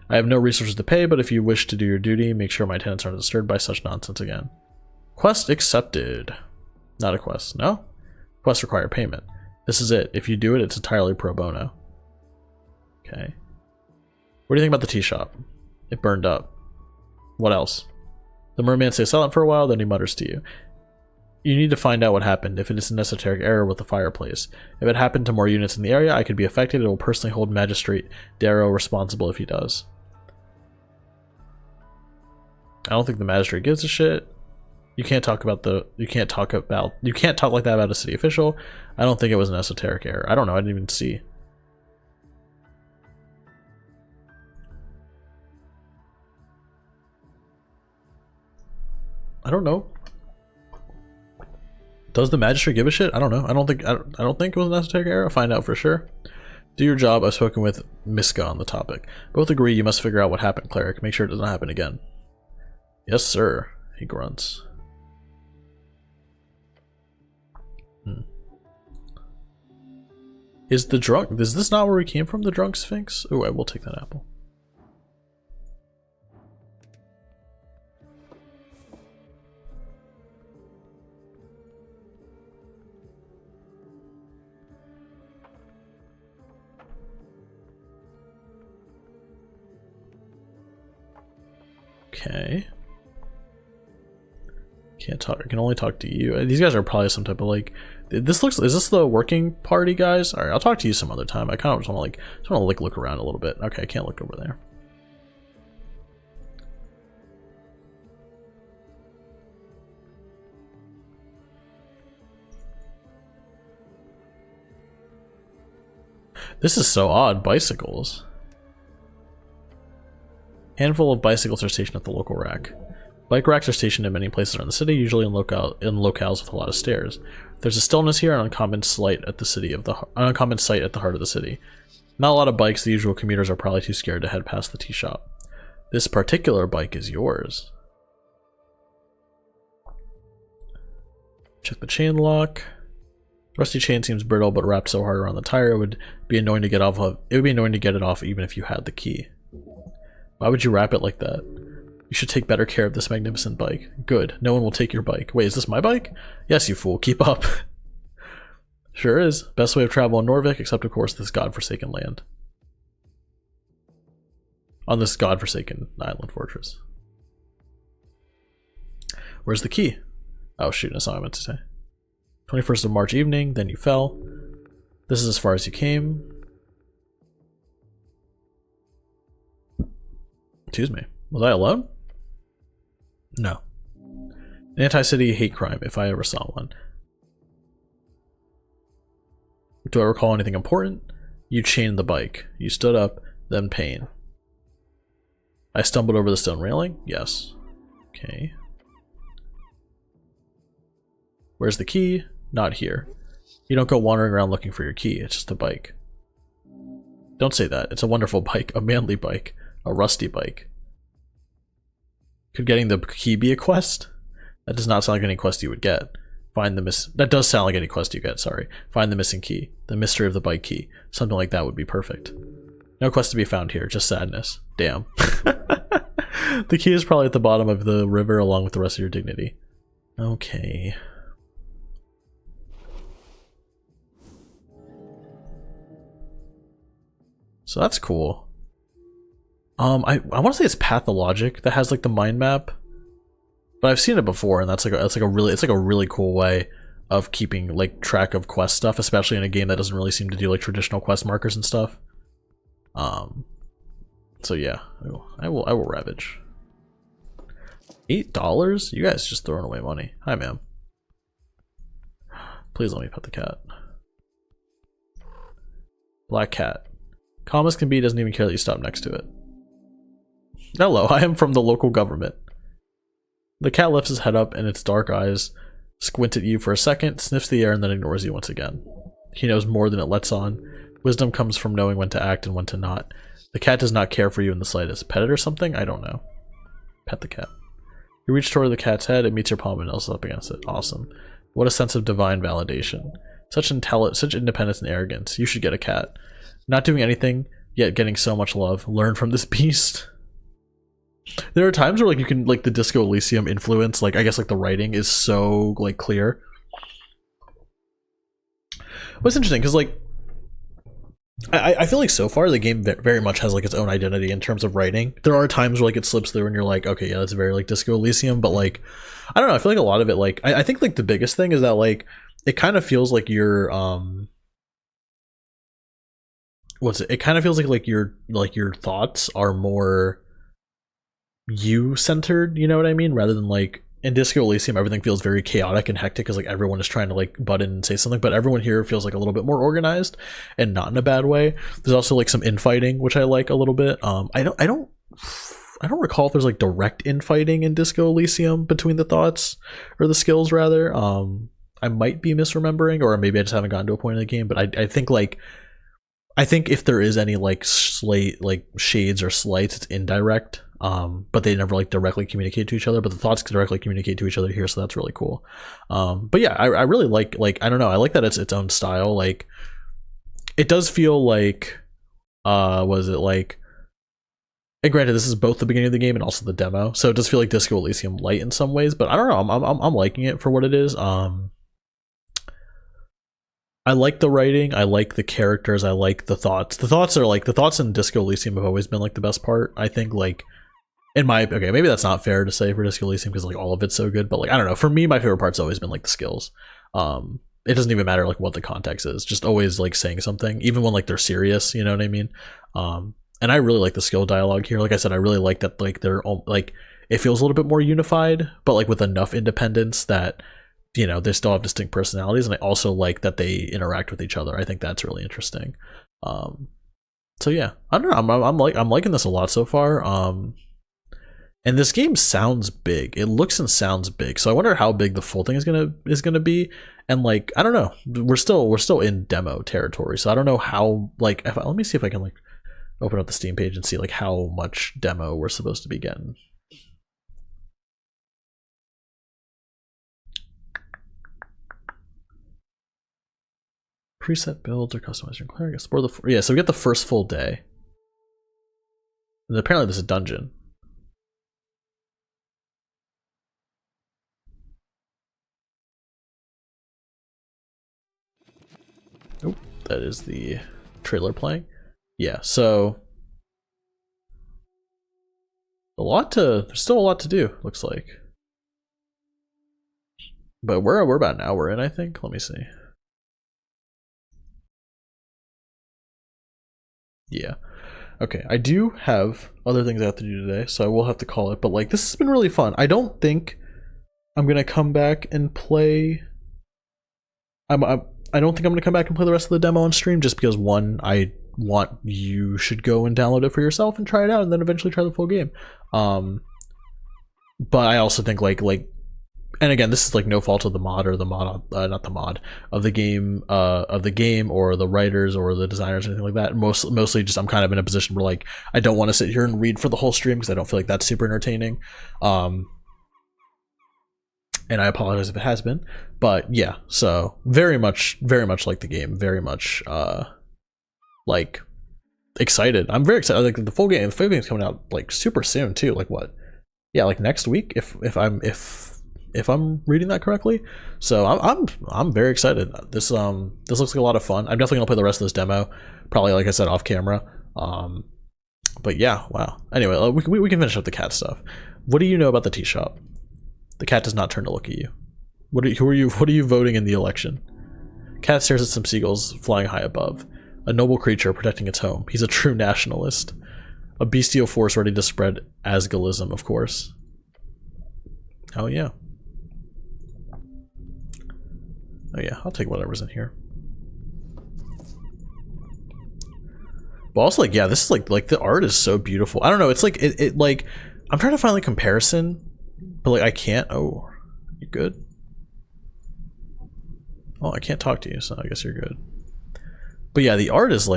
I have no resources to pay, but if you wish to do your duty, make sure my tenants aren't disturbed by such nonsense again. Quest accepted. Not a quest, no? Quests require payment. This is it. If you do it, it's entirely pro bono. Okay. What do you think about the tea shop? It burned up. What else? The merman stays silent for a while, then he mutters to you. You need to find out what happened, if it is an esoteric error with the fireplace. If it happened to more units in the area, I could be affected. It will personally hold Magistrate Darrow responsible if he does. I don't think the magistrate gives a shit. You can't talk like that about a city official. I don't think it was an esoteric error. I don't know, I didn't even see. I don't know. Does the magistrate give a shit? I don't know. I don't think it was an esoteric error. I'll find out for sure. Do your job. I've spoken with Miska on the topic. Both agree you must figure out what happened, cleric. Make sure it doesn't happen again. Yes, sir. He grunts. Is this not where we came from, the drunk sphinx? Oh, I will take that apple. Okay. Can't talk. I can only talk to you. These guys are probably some type of like. Is this the working party guys? All right, I'll talk to you some other time. I kind of just want to look around a little bit. Okay, I can't look over there. This is so odd. Bicycles. Handful of bicycles are stationed at the local rack. Bike racks are stationed in many places around the city, usually in locales with a lot of stairs. There's a stillness here, an uncommon sight at the heart of the city. Not a lot of bikes. The usual commuters are probably too scared to head past the tea shop. This particular bike is yours. Check the chain lock. Rusty chain seems brittle, but wrapped so hard around the tire it would be annoying to get off of. It would be annoying to get it off even if you had the key. Why would you wrap it like that? You should take better care of this magnificent bike. Good. No one will take your bike. Wait, is this my bike? Yes, you fool. Keep up. Sure is. Best way of travel in Norvik, except of course this godforsaken land. On this godforsaken island fortress. Where's the key? Oh shoot, that's not what I meant to say. 21st of March evening, then you fell. This is as far as you came. Excuse me. Was I alone? No. An anti-city hate crime, if I ever saw one. Do I recall anything important? You chained the bike. You stood up, then pain. I stumbled over the stone railing? Yes. Okay. Where's the key? Not here. You don't go wandering around looking for your key, it's just a bike. Don't say that. It's a wonderful bike, a manly bike, a rusty bike. Could getting the key be a quest? That does not sound like any quest you would get. That does sound like any quest you get, sorry. Find the missing key. The mystery of the bike key. Something like that would be perfect. No quest to be found here, just sadness. Damn. The key is probably at the bottom of the river along with the rest of your dignity. Okay. So that's cool. I want to say it's Pathologic that has like the mind map, but I've seen it before, and that's like a really cool way of keeping like track of quest stuff, especially in a game that doesn't really seem to do like traditional quest markers and stuff. So yeah, I will ravage. $8? You guys just throwing away money. Hi, ma'am. Please let me pet the cat. Black cat. Calm as can be, doesn't even care that you stop next to it. Hello, I am from the local government. The cat lifts his head up and its dark eyes squint at you for a second, sniffs the air, and then ignores you once again. He knows more than it lets on. Wisdom comes from knowing when to act and when to not. The cat does not care for you in the slightest. Pet it or something? I don't know. Pet the cat. You reach toward the cat's head, it meets your palm and nuzzles up against it. Awesome. What a sense of divine validation. Such independence and arrogance. You should get a cat. Not doing anything, yet getting so much love. Learn from this beast. There are times where like you can like the Disco Elysium influence, like I guess like the writing is so like clear. What's interesting because like I feel like so far the game very much has like its own identity in terms of writing. There are times where like it slips through and you're like, okay, yeah, that's very like Disco Elysium, but like I don't know, I feel like a lot of it like I think like the biggest thing is that like it kind of feels like you're it kind of feels like your thoughts are more you centered, you know what I mean, rather than like in Disco Elysium everything feels very chaotic and hectic because like everyone is trying to like butt in and say something, but everyone here feels like a little bit more organized and not in a bad way. There's also like some infighting which I like a little bit. I don't recall if there's like direct infighting in Disco Elysium between the thoughts or the skills rather. I might be misremembering, or maybe I just haven't gotten to a point in the game, but I think if there is any like shades or slights, it's indirect. But they never like directly communicate to each other, but the thoughts can directly communicate to each other here, so that's really cool. But yeah, I really like I don't know, I like that it's its own style. Like it does feel like was it like, and granted this is both the beginning of the game and also the demo, so it does feel like Disco Elysium light in some ways, but I don't know, I'm liking it for what it is. I like the writing, I like the characters, I like the thoughts. The thoughts in Disco Elysium have always been like the best part, I think. Like okay, maybe that's not fair to say for Disco Elysium because like all of it's so good, but like I don't know, for me my favorite part's always been like the skills. It doesn't even matter like what the context is, just always like saying something, even when like they're serious, you know what I mean? And I really like the skill dialogue here. Like I said, I really like that like they're all like, it feels a little bit more unified, but like with enough independence that, you know, they still have distinct personalities. And I also like that they interact with each other. I think that's really interesting. So yeah, I don't know, I'm liking this a lot so far. And this game sounds big. It looks and sounds big. So I wonder how big the full thing is gonna be. And like, I don't know. We're still in demo territory. So I don't know how like let me see if I can like open up the Steam page and see like how much demo we're supposed to be getting. Preset builds or customize your cleric. Explore the yeah, so we get the first full day. And apparently there's a dungeon. Oh, that is the trailer playing. Yeah, so there's still a lot to do, looks like. But we're about an hour in, I think. Let me see. Yeah. Okay, I do have other things I have to do today, so I will have to call it. But like, this has been really fun. I don't think I'm gonna come back and play. I don't think I'm gonna come back and play the rest of the demo on stream, just because one, I want you should go and download it for yourself and try it out, and then eventually try the full game. But I also think like, and again, this is like no fault of the mod or the mod, not the mod of the game or the writers or the designers or anything like that. Mostly just I'm kind of in a position where like I don't want to sit here and read for the whole stream because I don't feel like that's super entertaining. And I apologize if it has been, but yeah. So very much like the game, very much like excited. I'm very excited. Like the full game's coming out like super soon too. Like what? Yeah, like next week if I'm reading that correctly. So I'm very excited. This looks like a lot of fun. I'm definitely gonna play the rest of this demo, probably like I said off camera. But yeah, wow. Anyway, we can finish up the cat stuff. What do you know about the tea shop? The cat does not turn to look at you. What are you voting in the election? Cat stares at some seagulls flying high above. A noble creature protecting its home. He's a true nationalist. A bestial force ready to spread Asgalism, of course. Oh yeah. Oh yeah, I'll take whatever's in here. But also, like, yeah, this is like the art is so beautiful. I don't know, it's like it like I'm trying to find like comparison, but like I can't. Oh, you good? Oh, I can't talk to you, so I guess you're good. But yeah, the art is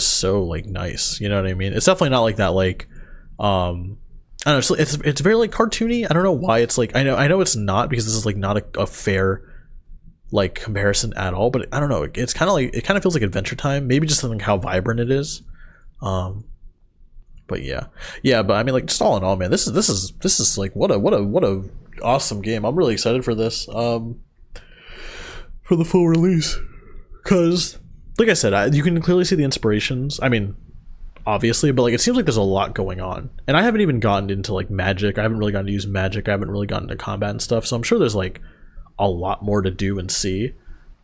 so like nice. You know what I mean? It's definitely not like that like I don't know. It's very like cartoony. I don't know why it's like I know it's not because this is like not a fair like comparison at all. But I don't know. It's kind of like it kind of feels like Adventure Time. Maybe just something how vibrant it is. But yeah. But I mean like just all in all, man, this is like what a awesome game. I'm really excited for this. For the full release, because like I said, you can clearly see the inspirations. I mean, obviously, but like it seems like there's a lot going on, and I haven't even gotten into like magic. I haven't really gotten to use magic. I haven't really gotten into combat and stuff. So I'm sure there's like a lot more to do and see.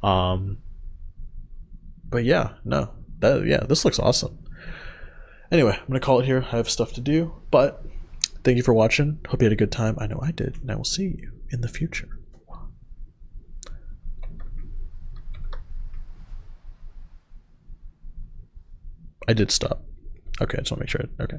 But yeah, no, this looks awesome. Anyway, I'm gonna call it here. I have stuff to do, but thank you for watching. Hope you had a good time. I know I did, and I will see you in the future. I did stop. Okay, I just want to make sure. Okay.